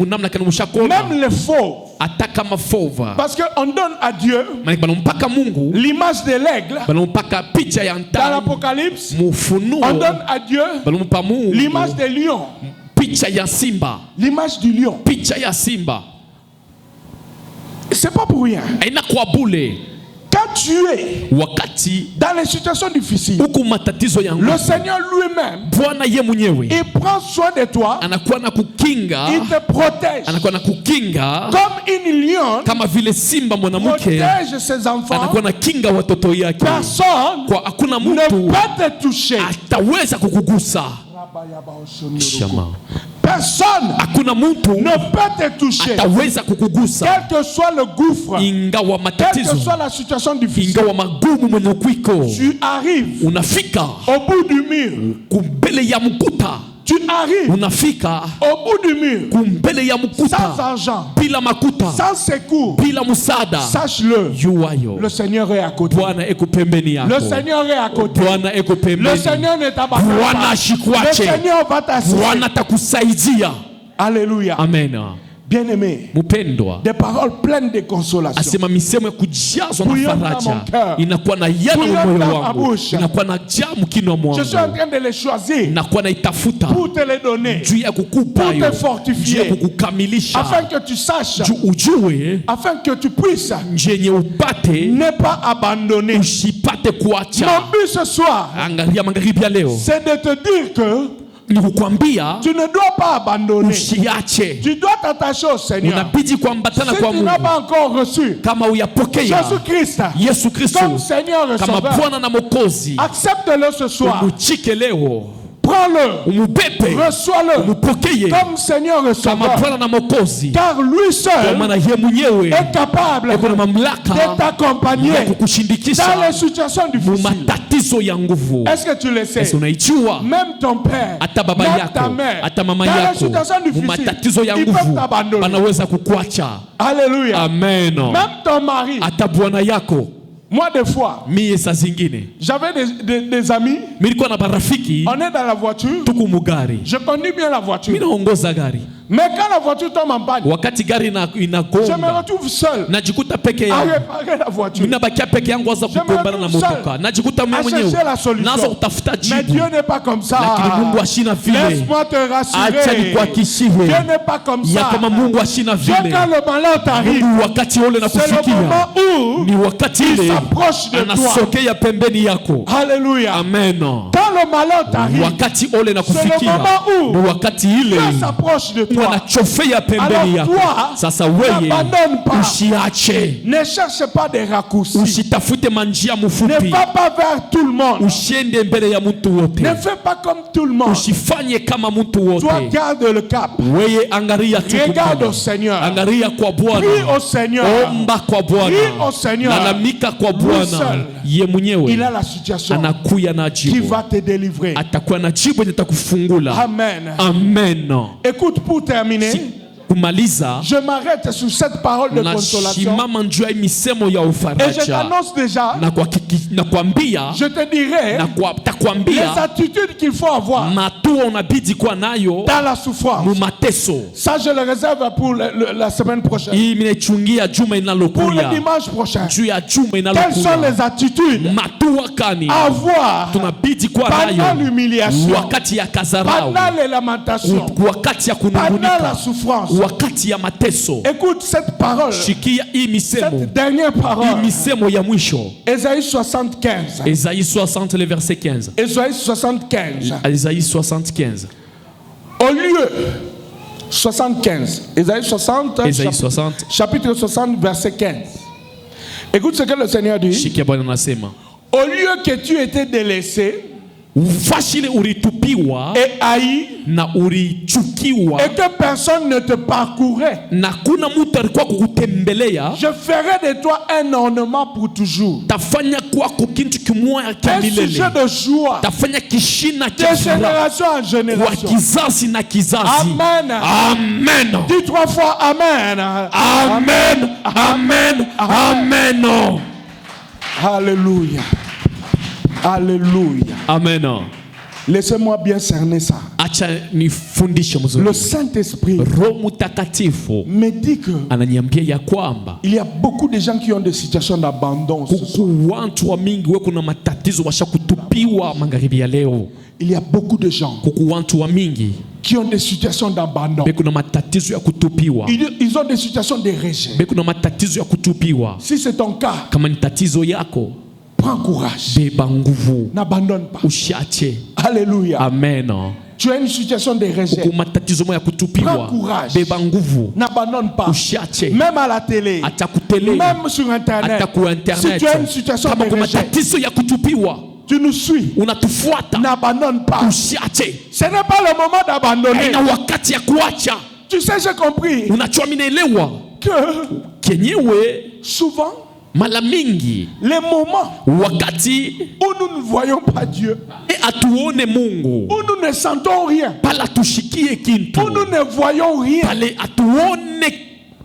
Namna kani mushakona même les faux? hata kama fova, Parce qu'on donne à Dieu banampaka Mungu, l'image de l'aigle. banampaka picha ya Dans ntai l'Apocalypse, mufunuo, on donne à Dieu banampa Mungu l'image des lions. picha ya simba, L'image du lion. picha ya simba. C'est pas pour rien. Aina kwa bule Quand tu es wakati dans les situations difficiles, huku matatizo ya le nguvu, Seigneur lui-même, Bwana ye mwenyewe il prend soin de toi, anakuwa na kukinga, il te protège. anakuwa na kukinga Comme une lionne kama vile simba mwanamke protège ses enfants, anakuwa na kinga watoto yake, personne kwa hakuna ne mtu peut te toucher. ataweza kukugusa. Shama. Personne Hakuna mtu ne peut te toucher. ataweza kukugusa, Quel que soit le gouffre, ingawa quelle matatizo, que soit la situation difficile, ingawa magumu mwenye kwiko, tu arrives unafika au bout du mur. kumbele ya mkuta, Tu arrives unafika au bout du mur kumbele ya sans mkuta, argent, bila makuta, sans secours. bila musada. Sache-le, Yuwayo, le Seigneur est à côté. Bwana eko pembeni yako, Le Seigneur est à côté. Bwana eko Le pembeni, Seigneur ne t'abandonne Bwana pas. Le ashikwache, Seigneur va t'assister. Bwana takusaidia. Alléluia. Amen. Bien-aimé, Mupendwa, des paroles pleines de consolation. asema misemo ya kujazwa na Bouillonne dans mon faraja cœur. inakuwa na yana Bouillonne moyo dans ma wangu, bouche. inakuwa na jaa mkino Je suis en mwangu, train de les choisir nakuwa naitafuta pour te les donner, juu ya kukupa pour te yo, fortifier, juu ya kukukamilisha, afin que tu saches, juu ujue afin que tu puisses njenye upate ne pas abandonner. usipate kuacha. Mon but ce soir, Angalia magharibi ya leo c'est de te dire que ni kukwambia tu ne dois pas abandonner. usiache, Tu dois t'attacher au Seigneur. unabidi kuambatana Si kwa tu Mungu. n'as pas encore reçu Kama uyapokea Jésus-Christ Yesu Kristo comme Seigneur et kama Sauveur, Bwana na Mwokozi, accepte-le ce soir. umuchike leo, Prends-le. umubebe, Reçois-le. umupokeye Comme Seigneur et kama Sauveur. Bwana na Mwokozi, Car lui kwa seul maana yeye mwenyewe est capable eko na de mamlaka t'accompagner ya dans kukushindikisha les situations mu difficiles. matatizo ya nguvu. Est-ce que tu le sais? Esi unaijua Même ton père, hata baba même yako ta mère, hata mama dans les yako situations mu difficiles, matatizo ya ils peuvent nguvu t'abandonner. banaweza kukuacha. Alléluia. Amen. Même ton mari. Hata bwana yako. Moi, des fois, Mie saa zingine j'avais des amis. nilikuwa na barafiki, On est dans la voiture. tuko mugari, Je conduis bien la voiture. mimi naongoza gari, Mais quand la voiture tombe en panne, wakati gari je me inagonga retrouve seul najikuta peke à yangu, réparer la voiture. ninabakia peke yangu, anza kugombana na motoka, najikuta mimi À mwenyewe chercher la solution. naanza kutafuta Mais jibu, Dieu n'est pas comme ça. lakini Mungu ashina vile. Laisse-moi te Acha rassurer. nikuhakishie Dieu n'est pas comme ya ça. kama Mungu ashina Dieu, vile. quand le malheur t'arrive, Mungu wakati ule na c'est le kufikia moment où ni wakati il ile s'approche de toi. anasokea pembeni yako. Alléluia. Amen. Quand le malheur t'arrive, Wakati ule na c'est le kufikia moment où ni wakati ile Dieu s'approche de toi. wanachofea pembeni Alors yako. toi, Sasa wewe n'abandonne pas. usiache, Ne cherche pas des raccourcis. usitafute manjia Ne mfupi, va pas vers tout le monde. usiende mbele ya mtu wote, Ne fais pas comme tout le monde. usifanye kama mtu wote. Toi, garde le cap. Wewe angalia tu Regarde kumbele. au Seigneur. Angalia kwa Prie Bwana, au Seigneur. omba kwa Prie Bwana, au Seigneur. lalamika kwa Lui Bwana. seul, Ye il a mwenyewe la situation anakuya na qui jibu, va te délivrer. atakuwa na jibu litakufungula. Amen. Amen. Écoute, pour terminer, Kumaliza je m'arrête sur cette parole de consolation. nasimama njuu ya misemo ya Et je ufaraja t'annonce déjà, na kuambia je te dirai les takwambia attitudes qu'il faut avoir matua unabidi kuwa nayo dans la souffrance. mu mateso. Ça, je le réserve pour la semaine prochaine. Hii minechungia juma Pour le inalokuya, dimanche prochain. juu ya juma Quelles sont inalokuya, les attitudes matua kani à avoir tunabidi kuwa pendant nayo l'humiliation, wakati ya kazarau, pendant les lamentations, wakati ya pendant la kunungunika, souffrance? wakati ya mateso. Écoute cette parole, Shikia hii misemo, cette dernière hii parole. misemo ya mwisho. Ésaïe 75. Esaïe 60 le verset 15. Ésaïe 75. Esaïe 75. Au lieu 75. Ésaïe 60. Esaïe 60. Chapitre 60, verset 15. Écoute ce que le Seigneur dit. Shikia Bwana anasema, Au lieu que tu étais délaissé ufashile ulitupiwa et haï, na ulichukiwa et que personne ne te parcourait, na kuna mtu alikuwa kukutembelea, je ferai de toi un ornement pour toujours. tafanya kwako kitu kimoya cha Un milele, sujet de joie, tafanya kishina de cha furaha génération en kwa génération. kizazi na kizazi. Amen. Amen. Dis 3 fois Amen. Amen. Amen. Amen. Alléluia. Alléluia. Amen. Laissez-moi bien cerner ça. Acha nifundishe mzuri. Le Saint-Esprit Roho Mtakatifu me dit que ananiambia ya kwamba il y a beaucoup de gens qui ont des situations d'abandon. ce soir. kuku watu wa mingi we kuna matatizo washakutupiwa magharibi ya leo. Il y a beaucoup de gens Kuku watu wa mingi qui ont des situations d'abandon. be kuna matatizo ya kutupiwa, Ils ont des situations de rejet. be kuna matatizo ya kutupiwa. Si c'est ton cas, Kama ni tatizo yako, prends courage. beba nguvu, N'abandonne pas. ushache. Alléluia. Amen. Tu as une situation de rejet. Kuku matatizo moya kutupiwa, Prends courage. beba nguvu, N'abandonne pas. ushache. Même à la télé, Hata kutele, même sur Internet. hata ku internet. Si tu as une situation Kama de kuna rejet, matatizo ya kutupiwa, tu nous suis. unatufuata, N'abandonne pas. ushache. Ce n'est pas le moment d'abandonner. Haina wakati ya kuacha. Tu sais, j'ai compris Unachua minaelewa que kenyewe souvent, mala mingi les moments wakati où nous ne voyons pas Dieu, atuone Mungu, où nous ne sentons rien, pale atushikie kintu, où nous ne voyons rien, pale atuone,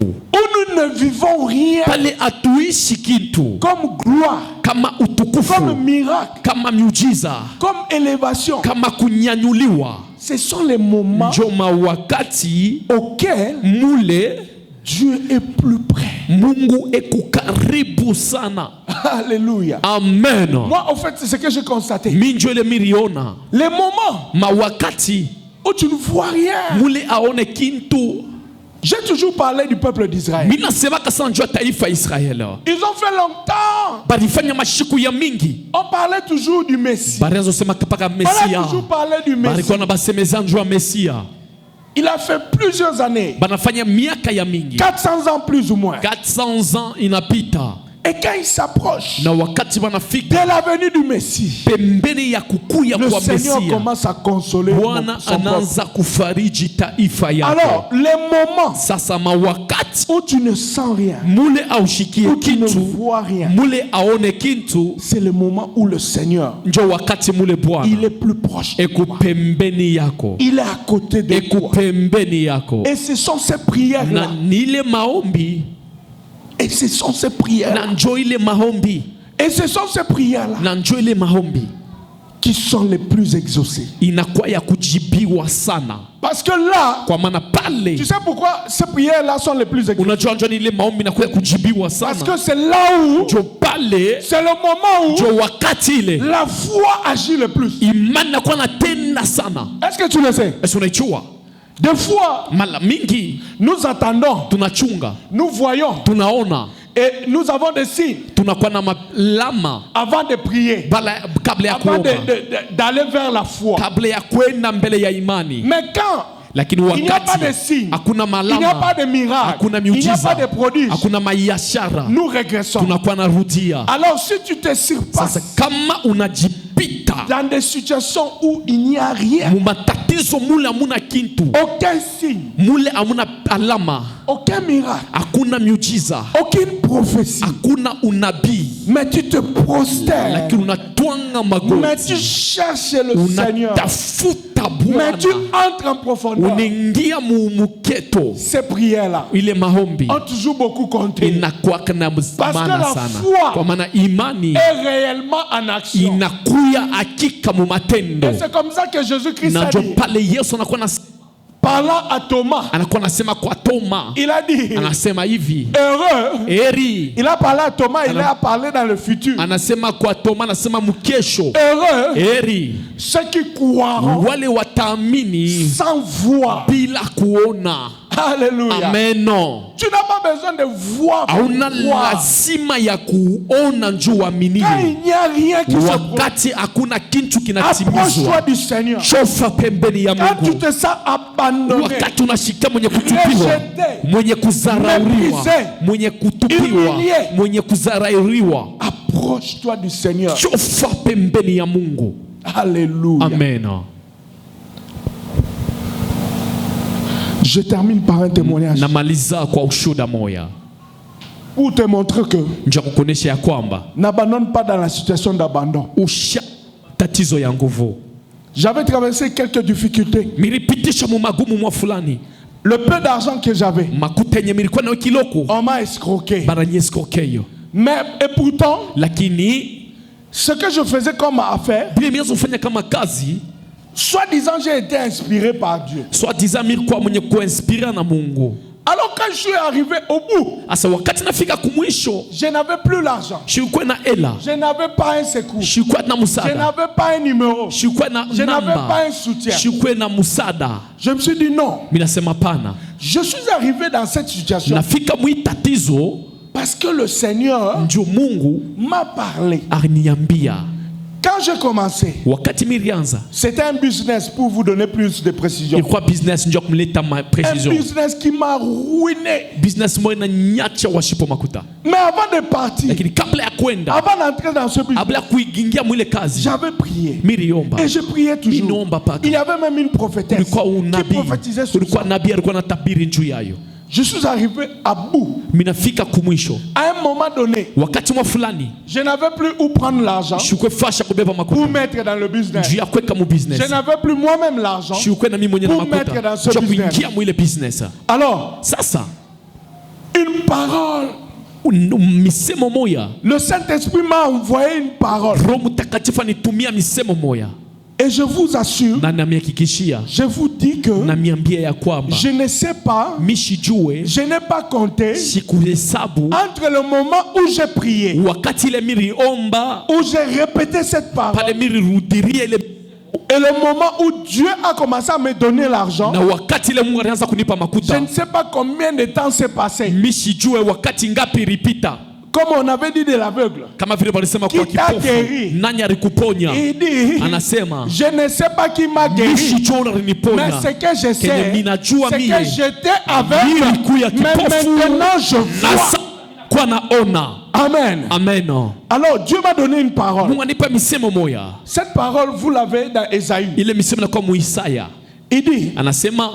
où nous ne vivons rien, pale atuishi kintu comme gloire, kama utukufu, comme miracle, kama miujiza, comme élévation. kama kunyanyuliwa. Ce sont les moments Njoma wakati auxquels mule Dieu est plus près. Mungu ekukaribu sana. Alléluia. Amen. Moi, en fait, c'est ce que j'ai constaté. Minjwele miriona Les moments mawakati où tu ne vois rien. mule aone kintu. J'ai toujours parlé du peuple d'Israël. Mina semaka sanjwa taifa Israeli. Ils ont fait longtemps. Balifanya mashiku ya mingi. On parlait toujours du Messie. Barianzo sema kapaka On a Mesia. toujours parlé du Messie. Balikuwa na basemeza njua Mesia. Il a fait plusieurs années. Banafanya miaka ya mingi. 400 ans plus ou moins. 400 ans inapita. Et quand il s'approche na wakati de wanafika la venue du Messie, pembeni ya kukuya le kwa Seigneur Mesia, commence à consoler Bwana son peuple. anaanza kufariji taifa yake. Alors, les moments Sasa mawakati où tu ne sens rien, mule aushikie où tu ne kitu, vois rien, mule aone kitu, c'est le moment où le Seigneur, njo wakati mule Bwana il est plus proche de toi. eko pembeni yako, Il est à côté de eko toi. pembeni yako. Et ce sont ces prières-là. Na nile maombi, Et ce sont ces prières-là. na njo ile maombi, Et ce sont ces prières-là na njo ile maombi qui sont les plus exaucées. inakuwa ya kujibiwa sana. Parce que là, Kwa maana pale, tu sais pourquoi ces prières-là sont les plus exaucées? unajua njo ni ile maombi inakuwa ya kujibiwa Parce sana. que c'est là où, Njo pale, c'est le moment où njo wakati ile la foi agit le plus. imani inakuwa natenda sana. Est-ce que tu le sais? Esi unaichua Des fois, mara mingi nous attendons, tunachunga, nous voyons tunaona, et nous avons des signes tunakuwa na malama avant de prier, kabla ya avant kuomba, d'aller vers la foi. kabla ya kwenda mbele ya imani. Mais quand Lakini il n'y a pas de wakati signes, hakuna il n'y a malama, pas de miracle, hakuna il n'y a pas miujiza, de prodige, hakuna maiashara, nous régressons. tunakuwa narudia. Alors si tu te Sasa surpasses kama unajipita dans des situations où il n'y a rien, mumatatizo mule amuna kintu, aucun signe, mule amuna alama, aucun miracle, hakuna miujiza, aucune prophétie, hakuna unabii, mais tu te prosternes, lakini unatwanga mais tu magoti, cherches le Seigneur, unatafuta mais tu Bwana, entres en profondeur. unaingia muketo. Ces prières-là Ile maombi ont toujours beaucoup compté. inakuwaka na Parce que maana la sana, foi kwa maana imani est réellement en action. inakuya hakika mu matendo. Et c'est comme ça que Jésus-Christ Na a ndio dit, pale Yesu parlant à Thomas, anakuwa nasema kwa Toma, il a dit, anasema hivi, heureux. heri. Il a parlé à Thomas, il a parlé dans le futur. Anasema kwa Toma, anasema mkesho, Heureux heri ceux qui croiront wale wataamini sans voir. bila kuona. Alléluia. Amen. Tu n'as pas besoin de voir pour Hauna croire. lazima ya kuona njoo Quand uamini. il n'y a rien qui se produit, Wakati hakuna kitu approche-toi kinatimizwa, du Seigneur. shofa pembeni ya Quand tu Mungu. te sens abandonné, Wakati unashika mwenye kutupiwa, rejeté, mwenye kuzarauliwa, méprisé, mwenye kutupiwa, humilié, mwenye kuzarauliwa, approche-toi du Seigneur. shofa pembeni ya Mungu. Alléluia. Amen. Je termine par un témoignage Namaliza kwa ushuhuda moya, pour te montrer que nja kukuonesha ya kwamba n'abandonne pas dans la situation d'abandon. usha tatizo ya nguvu. J'avais traversé quelques difficultés. Milipitisha mu magumu mwa fulani, Le peu d'argent que j'avais, makuta yenye milikuwa nayo kiloko on m'a escroqué. baranyeskokeyo, Mais et pourtant, lakini ce que je faisais comme affaire, vile minazofanya kama kazi, soi-disant j'ai été inspiré par Dieu. swatiza milikuwa mwenye kuinspira na Mungu. Alors quand je suis arrivé au bout, Asa wakati nafika kumwisho, je n'avais plus l'argent. shikuwa na ela, Je n'avais pas un secours. shikuwa na Je musada, n'avais pas un numéro. shikuwa na Je n'avais pas namba, un soutien. shikuwa na musada. Je me suis dit non. Minasema pana, Je suis arrivé dans cette situation nafika mwi tatizo parce que le Seigneur ndio Mungu m'a parlé. aliniambia. Quand j'ai commencé, Wakati milianza c'était un business pour vous donner plus de précision. ilikuwa business ndio kumleta Un precision, business qui m'a ruiné. business moja na nyacha washipo makuta. Mais avant de partir, Lakini kabla ya kwenda, avant d'entrer dans ce business, kabla ya kuingia mwile kazi, j'avais prié. miliomba, Et je priais toujours. Ninaomba paka. Il y avait même une prophétesse Kulikuwa qui unabii, prophétisait sur kulikuwa ça. nabii alikuwa anatabiri juu yayo. Je suis arrivé à bout. Minafika kumwisho, À un moment donné, wakati mwa fulani je n'avais plus où prendre l'argent shukwe fasha kubeba pour makuta mettre dans le business. juu ya kweka mu business, Je n'avais plus moi-même l'argent. shukwe na mimi mwenye na pour mettre makuta dans ce juu ya business. kuingia mwile business. Alors, Sasa une parole. misemo moya, Le Saint-Esprit m'a envoyé une parole. Roho Mtakatifu anitumia misemo moya, Et je vous assure, na namihakikishia, je vous dis que namiambia ya kwamba je ne sais pas, mishijue, je n'ai pas compté sikuhesabu entre le moment où j'ai prié, wakati ile miliomba où j'ai répété cette parole, pale milirudiria ile, et le moment où Dieu a commencé à me donner l'argent. na wakati ile Mungu alianza kunipa Je makuta, ne sais pas combien de temps s'est passé. mishijue wakati ngapi ilipita. Comme on avait dit de l'aveugle. Kama vile walisema kwa Qui t'a kipofu, guéri? nani alikuponya? Il dit, Anasema je ne sais pas qui m'a guéri, mishijue mais unaniponya, ce que je kenye sais, minajua c'est mie que j'étais aveugle, nilikuya mais kipofu maintenant je na vois. sa kwa naona. Amen. Amen. Alors Dieu m'a donné une parole. Mungu anipa misemo moya. Cette parole, vous l'avez dans Ésaïe. Ile misemo na kwa Isaya. Il dit, Anasema,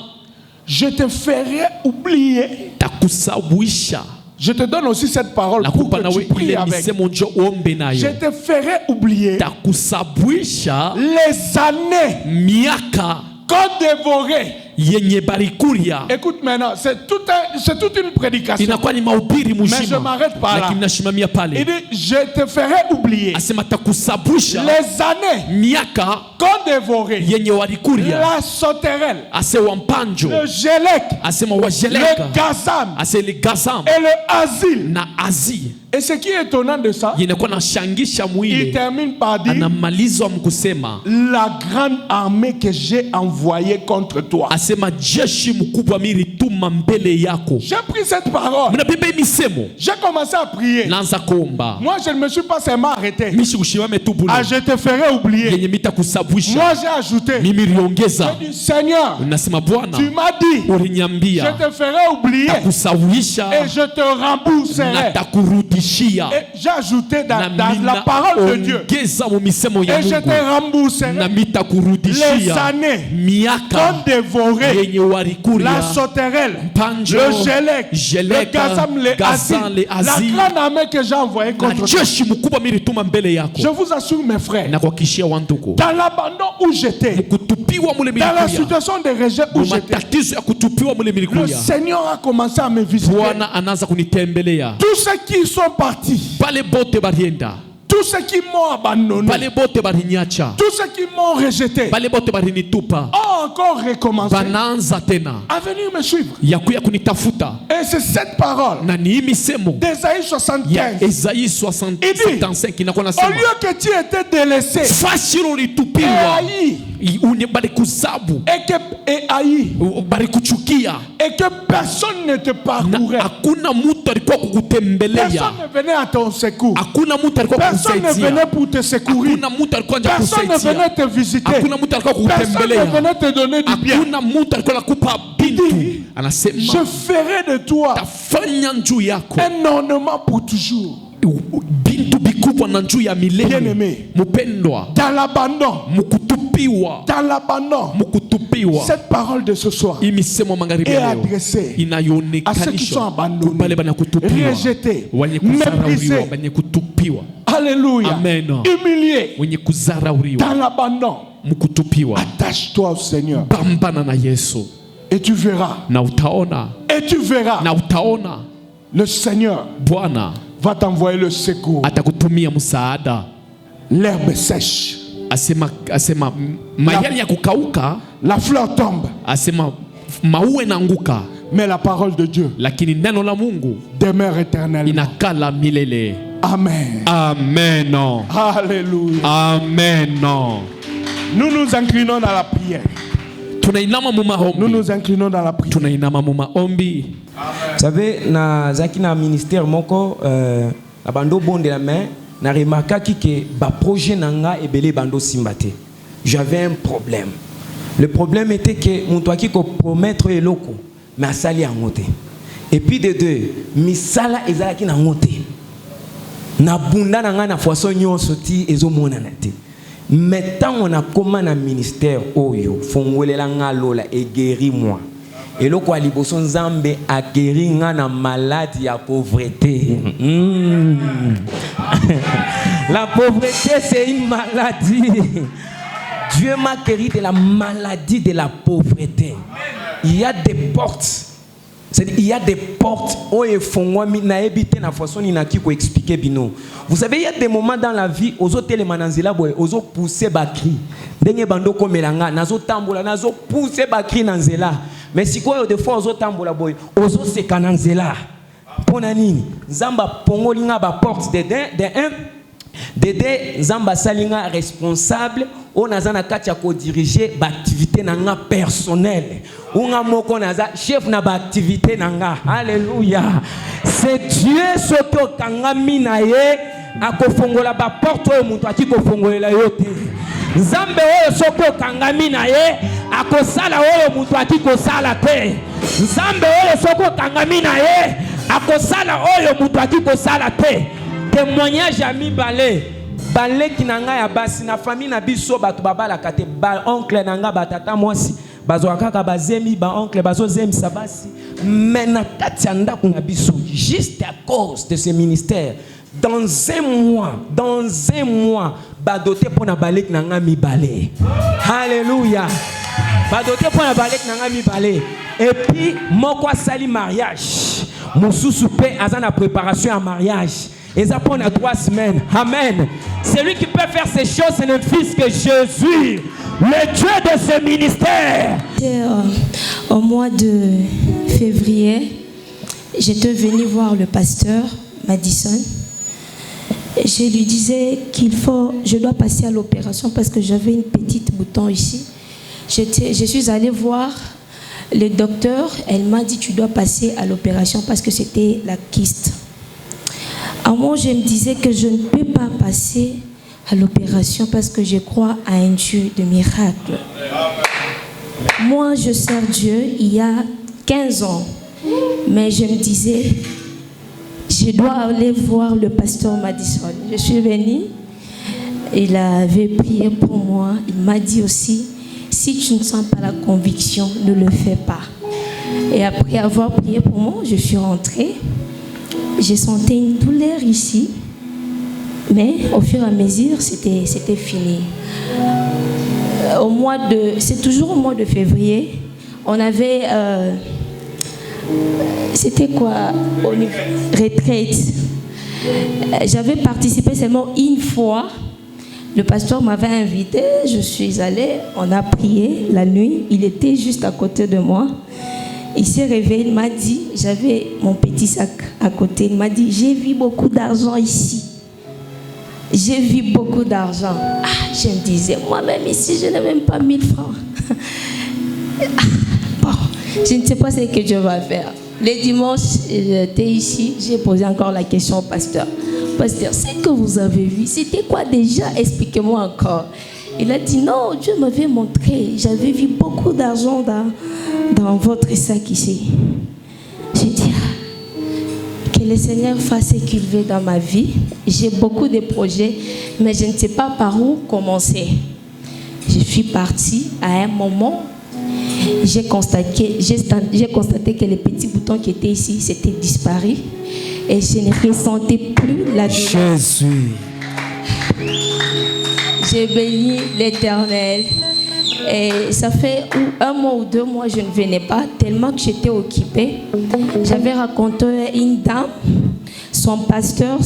je te ferai oublier. takusawisha. Je te donne aussi cette parole pour que tu pries avec. Je te ferai oublier takusabwisha les années miaka qu'ont dévoré. yenye barikuria. Écoute maintenant, c'est toute une prédication. Inakuwa ni mahubiri Mais je mushima. m'arrête pas là. Lakini nashimamia pale. Il dit, je te ferai oublier Asema takusabwisha les années miaka qu'ont dévoré yenye warikuria. la sauterelle, Ase wampanjo. le gelec, Asema le wajeleka. gazam Ase le gazam. et le asile. Na azi. Et ce qui est étonnant de ça, Inakuwa na shangisha il mwili. termine par dire, Anamalizwa mkusema. la grande armée que j'ai envoyée contre toi. Asema jeshi mkubwa milituma mbele yako. J'ai pris cette parole. Mnabeba misemo. J'ai commencé à prier. Naanza kuomba. Moi, je ne me suis pas seulement arrêté. Mishi kushimame tu bulu. Ah, je te ferai oublier. Yenye mitakusabwisha. Moi, j'ai ajouté. Mimi riongeza. J'ai dit, Seigneur, Nasema Bwana, tu m'as dit, uliniambia je te ferai oublier takusawisha et je te rembourserai. na takurudishia. Et j'ai ajouté dans Na la parole de Dieu. ongeza mu misemo ya Et je Mungu. te rembourserai Na les mitakurudishia années miaka qu'ont dévoré yenye warikuria. la sauterelle, Panjo, le gelec, le Geleka, gazam, les Gazan, les asiles. La Asiles. grande armée que j'ai envoyée Na contre toi. jeshi mkubwa milituma mbele yako. Je vous assure, mes frères, Na kuhakikishia wanduku. dans l'abandon où j'étais, Kutupiwa mule dans la milikuya. situation de rejet où j'étais, Matatizo ya kutupiwa mule le milikuya. Seigneur a commencé à me visiter. Bwana anaanza kunitembelea. Tous ceux qui sont partis, Pale bote barienda. tous ceux qui m'ont abandonné, Pale bote barinyacha. tous ceux qui m'ont rejeté, Pale bote barinitupa. ont encore recommencé Banaanza tena à venir me suivre. yakuya kunitafuta. Et c'est cette parole Na ni misemo d'Ésaïe ya 75. Esaïe 75 inakuwa Au nasema lieu que tu étais délaissé, fasi et ulitupiwa haï, bali kusabu et haï, bali kuchukia et que personne ne te na parcourait, hakuna mtu alikuwa kukutembelea. personne ne venait à ton secours, Hakuna mtu alikuwa personne ne kukusaidia. venait pour te secourir, Hakuna mtu alikuwa anja personne ne kusaidia. venait te visiter, Hakuna mtu alikuwa personne ne kukutembelea. venait te donner du bien. Hakuna mtu alikuwa nakupa bintu. Je Anasema ferai de toi tafanya njuu yako un ornement pour toujours. bintu bikubwa na njuu ya milele. Bien-aimé. Mupendwa, Dans l'abandon, mukutupiwa, dans l'abandon, mukutupiwa. cette parole de ce soir Hii misemo magharibi est ya leo adressée à ceux qui sont inayonekanishwa abandonnés, kubale bana kutupiwa, rejetés, wenye méprisés. kuzarauriwa, wenye kutupiwa, Alléluia. Amen. Humiliés wenye kuzarauriwa, dans l'abandon. mukutupiwa. Attache-toi au Seigneur Pambana na Yesu et tu verras. na utaona, Et tu verras. na utaona Le Seigneur Bwana va t'envoyer le secours. atakutumia msaada. L'herbe sèche, Asema majani ya kukauka, la fleur tombe, asema maue naanguka, mais la parole de Dieu lakini neno la Mungu demeure éternellement. inakala milele. Amen. Amen. Alléluia. Amen. Nous nous inclinons dans la prière. Tunainama mu Nous maombi. nous inclinons dans la prière. Tunainama mu maombi. Vous savez, na zaki na ministère moko na bando bonde la main, na remarquaki que ba projet nanga ebele bando simbate. J'avais un problème. Le problème était que mon toaki ko promettre eloko, mais asali angote. Et puis de deux, misala ezalaki na ngote. Na bunda nanga na façon nyonso ti ezomona na te. Maintenant on a comment na ministère oyo fongolela ngalola et guéris moi. Et le quoi liboso nzambe a guéri nga na maladie ya pauvreté. La pauvreté c'est une maladie. Dieu m'a guéri de la maladie de la pauvreté. Il y a des portes. C'est-à-dire, il y a des portes où il faut na éviter na façon ni na ki ko expliquer bino. Vous savez, il y a des moments dans la vie ozo telemananzela boy ozo pousser ba cri. Ndenge bando komelanga nazo tambola nazo pousser ba cri nanzela. Mais si quoi des fois ozo tambola boy ozo seka nanzela. Pona nini? Nzamba pongolinga ba porte de Nzamba salinga responsable on a na kati ya ko diriger ba activité nanga personnelle. Unga moko naza chef na ba activité nanga. Alléluia. C'est Dieu soto kangami na ye akofongola ba porte oyo mutu akikofongolela yo te. Nzambe oyo soko kangami na ye akosala oyo mutu akikosala te. Nzambe oyo soko kangami na ye akosala oyo mutu akikosala te. témoignage à mi balé. Balé qui n'a pas basi na famille na biso batu baba la kate ba oncle nanga batata mwasi bazo kaka bazemi ba oncle bazo zemi sabasi mais na kati ya ndako na biso juste à cause de ce ministère dans un mois badoté pour na balé qui n'a mi balé. Alléluia. Badoté pour na balé qui n'a mi balé. Et puis moko sali mariage. Mosusu pe azana préparation à mariage. Et ça prend 3 semaines. Amen. Celui qui peut faire ces choses, c'est le Fils que Jésus, le Dieu de ce ministère. Au mois de février, j'étais venue voir le pasteur Madison. Je lui disais je dois passer à l'opération parce que j'avais une petite bouton ici. Je suis allée voir le docteur. Elle m'a dit tu dois passer à l'opération parce que c'était la kyste. À moi, je me disais que je ne peux pas passer à l'opération parce que je crois à un Dieu de miracles. Moi, je sers Dieu il y a 15 ans. Mais je me disais, je dois aller voir le pasteur Madison. Je suis venue, il avait prié pour moi. Il m'a dit aussi, si tu ne sens pas la conviction, ne le fais pas. Et après avoir prié pour moi, je suis rentrée. J'ai senti une douleur ici, mais au fur et à mesure, c'était fini. C'est toujours au mois de février, on avait, c'était quoi, retraite. J'avais participé seulement une fois. Le pasteur m'avait invité, je suis allée, on a prié la nuit, il était juste à côté de moi. Il s'est réveillé, il m'a dit, j'avais mon petit sac à côté, il m'a dit, j'ai vu beaucoup d'argent ici. J'ai vu beaucoup d'argent. Je me disais, moi-même ici, je n'ai même pas 1000 francs. Bon, je ne sais pas ce que Dieu va faire. Le dimanche, j'étais ici, j'ai posé encore la question au pasteur. Pasteur, ce que vous avez vu, c'était quoi déjà? Expliquez-moi encore. Il a dit non, Dieu m'avait montré, j'avais vu beaucoup d'argent dans votre sac ici. J'ai dit, que le Seigneur fasse ce qu'il veut dans ma vie. J'ai beaucoup de projets, mais je ne sais pas par où commencer. Je suis partie à un moment, j'ai constaté que les petits boutons qui étaient ici, c'était disparu. Et je ne ressentais plus la douleur. Jésus. J'ai béni l'Éternel. Et ça fait 1 mois ou 2 mois, je ne venais pas, tellement que j'étais occupée. J'avais raconté à une dame, son pasteur,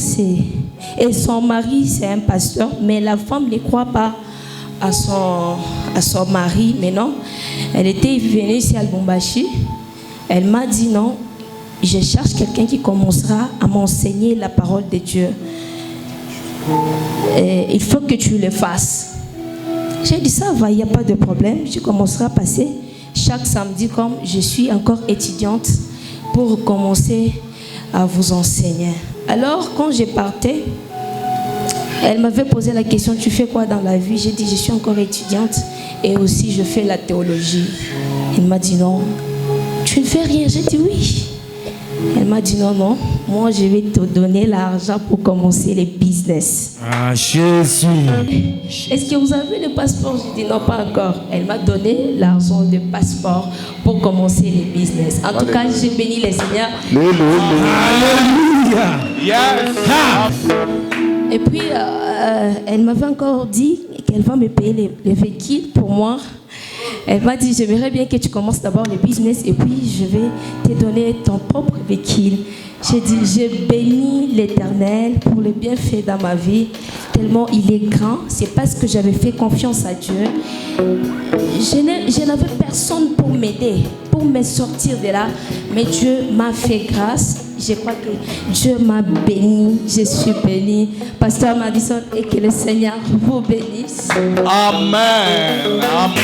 et son mari, c'est un pasteur, mais la femme ne croit pas à son mari. Mais non, elle était venue ici à Lubumbashi. Elle m'a dit non, je cherche quelqu'un qui commencera à m'enseigner la parole de Dieu. Et il faut que tu le fasses. J'ai dit ça va, il n'y a pas de problème. Je commencerai à passer chaque samedi comme je suis encore étudiante pour commencer à vous enseigner. Alors quand je partais, elle m'avait posé la question, tu fais quoi dans la vie? J'ai dit je suis encore étudiante et aussi je fais la théologie. Elle m'a dit non, tu ne fais rien. J'ai dit oui. Elle m'a dit non, moi je vais te donner l'argent pour commencer les business. Ah Jésus. Est-ce que vous avez le passeport? J'ai dit non, pas encore. Elle m'a donné l'argent de passeport pour commencer les business. En tout cas, j'ai béni les seigneurs. Alléluia. Et puis, elle m'avait encore dit qu'elle va me payer les véhicules pour moi. Elle m'a dit, j'aimerais bien que tu commences d'abord le business et puis je vais te donner ton propre véhicule. J'ai dit, j'ai béni l'Éternel pour le bienfait dans ma vie, tellement il est grand. C'est parce que j'avais fait confiance à Dieu. Je n'avais personne pour m'aider, pour me sortir de là. Mais Dieu m'a fait grâce. Je crois que Dieu m'a béni. Je suis béni. Pasteur Madison, et que le Seigneur vous bénisse. Amen. Amen.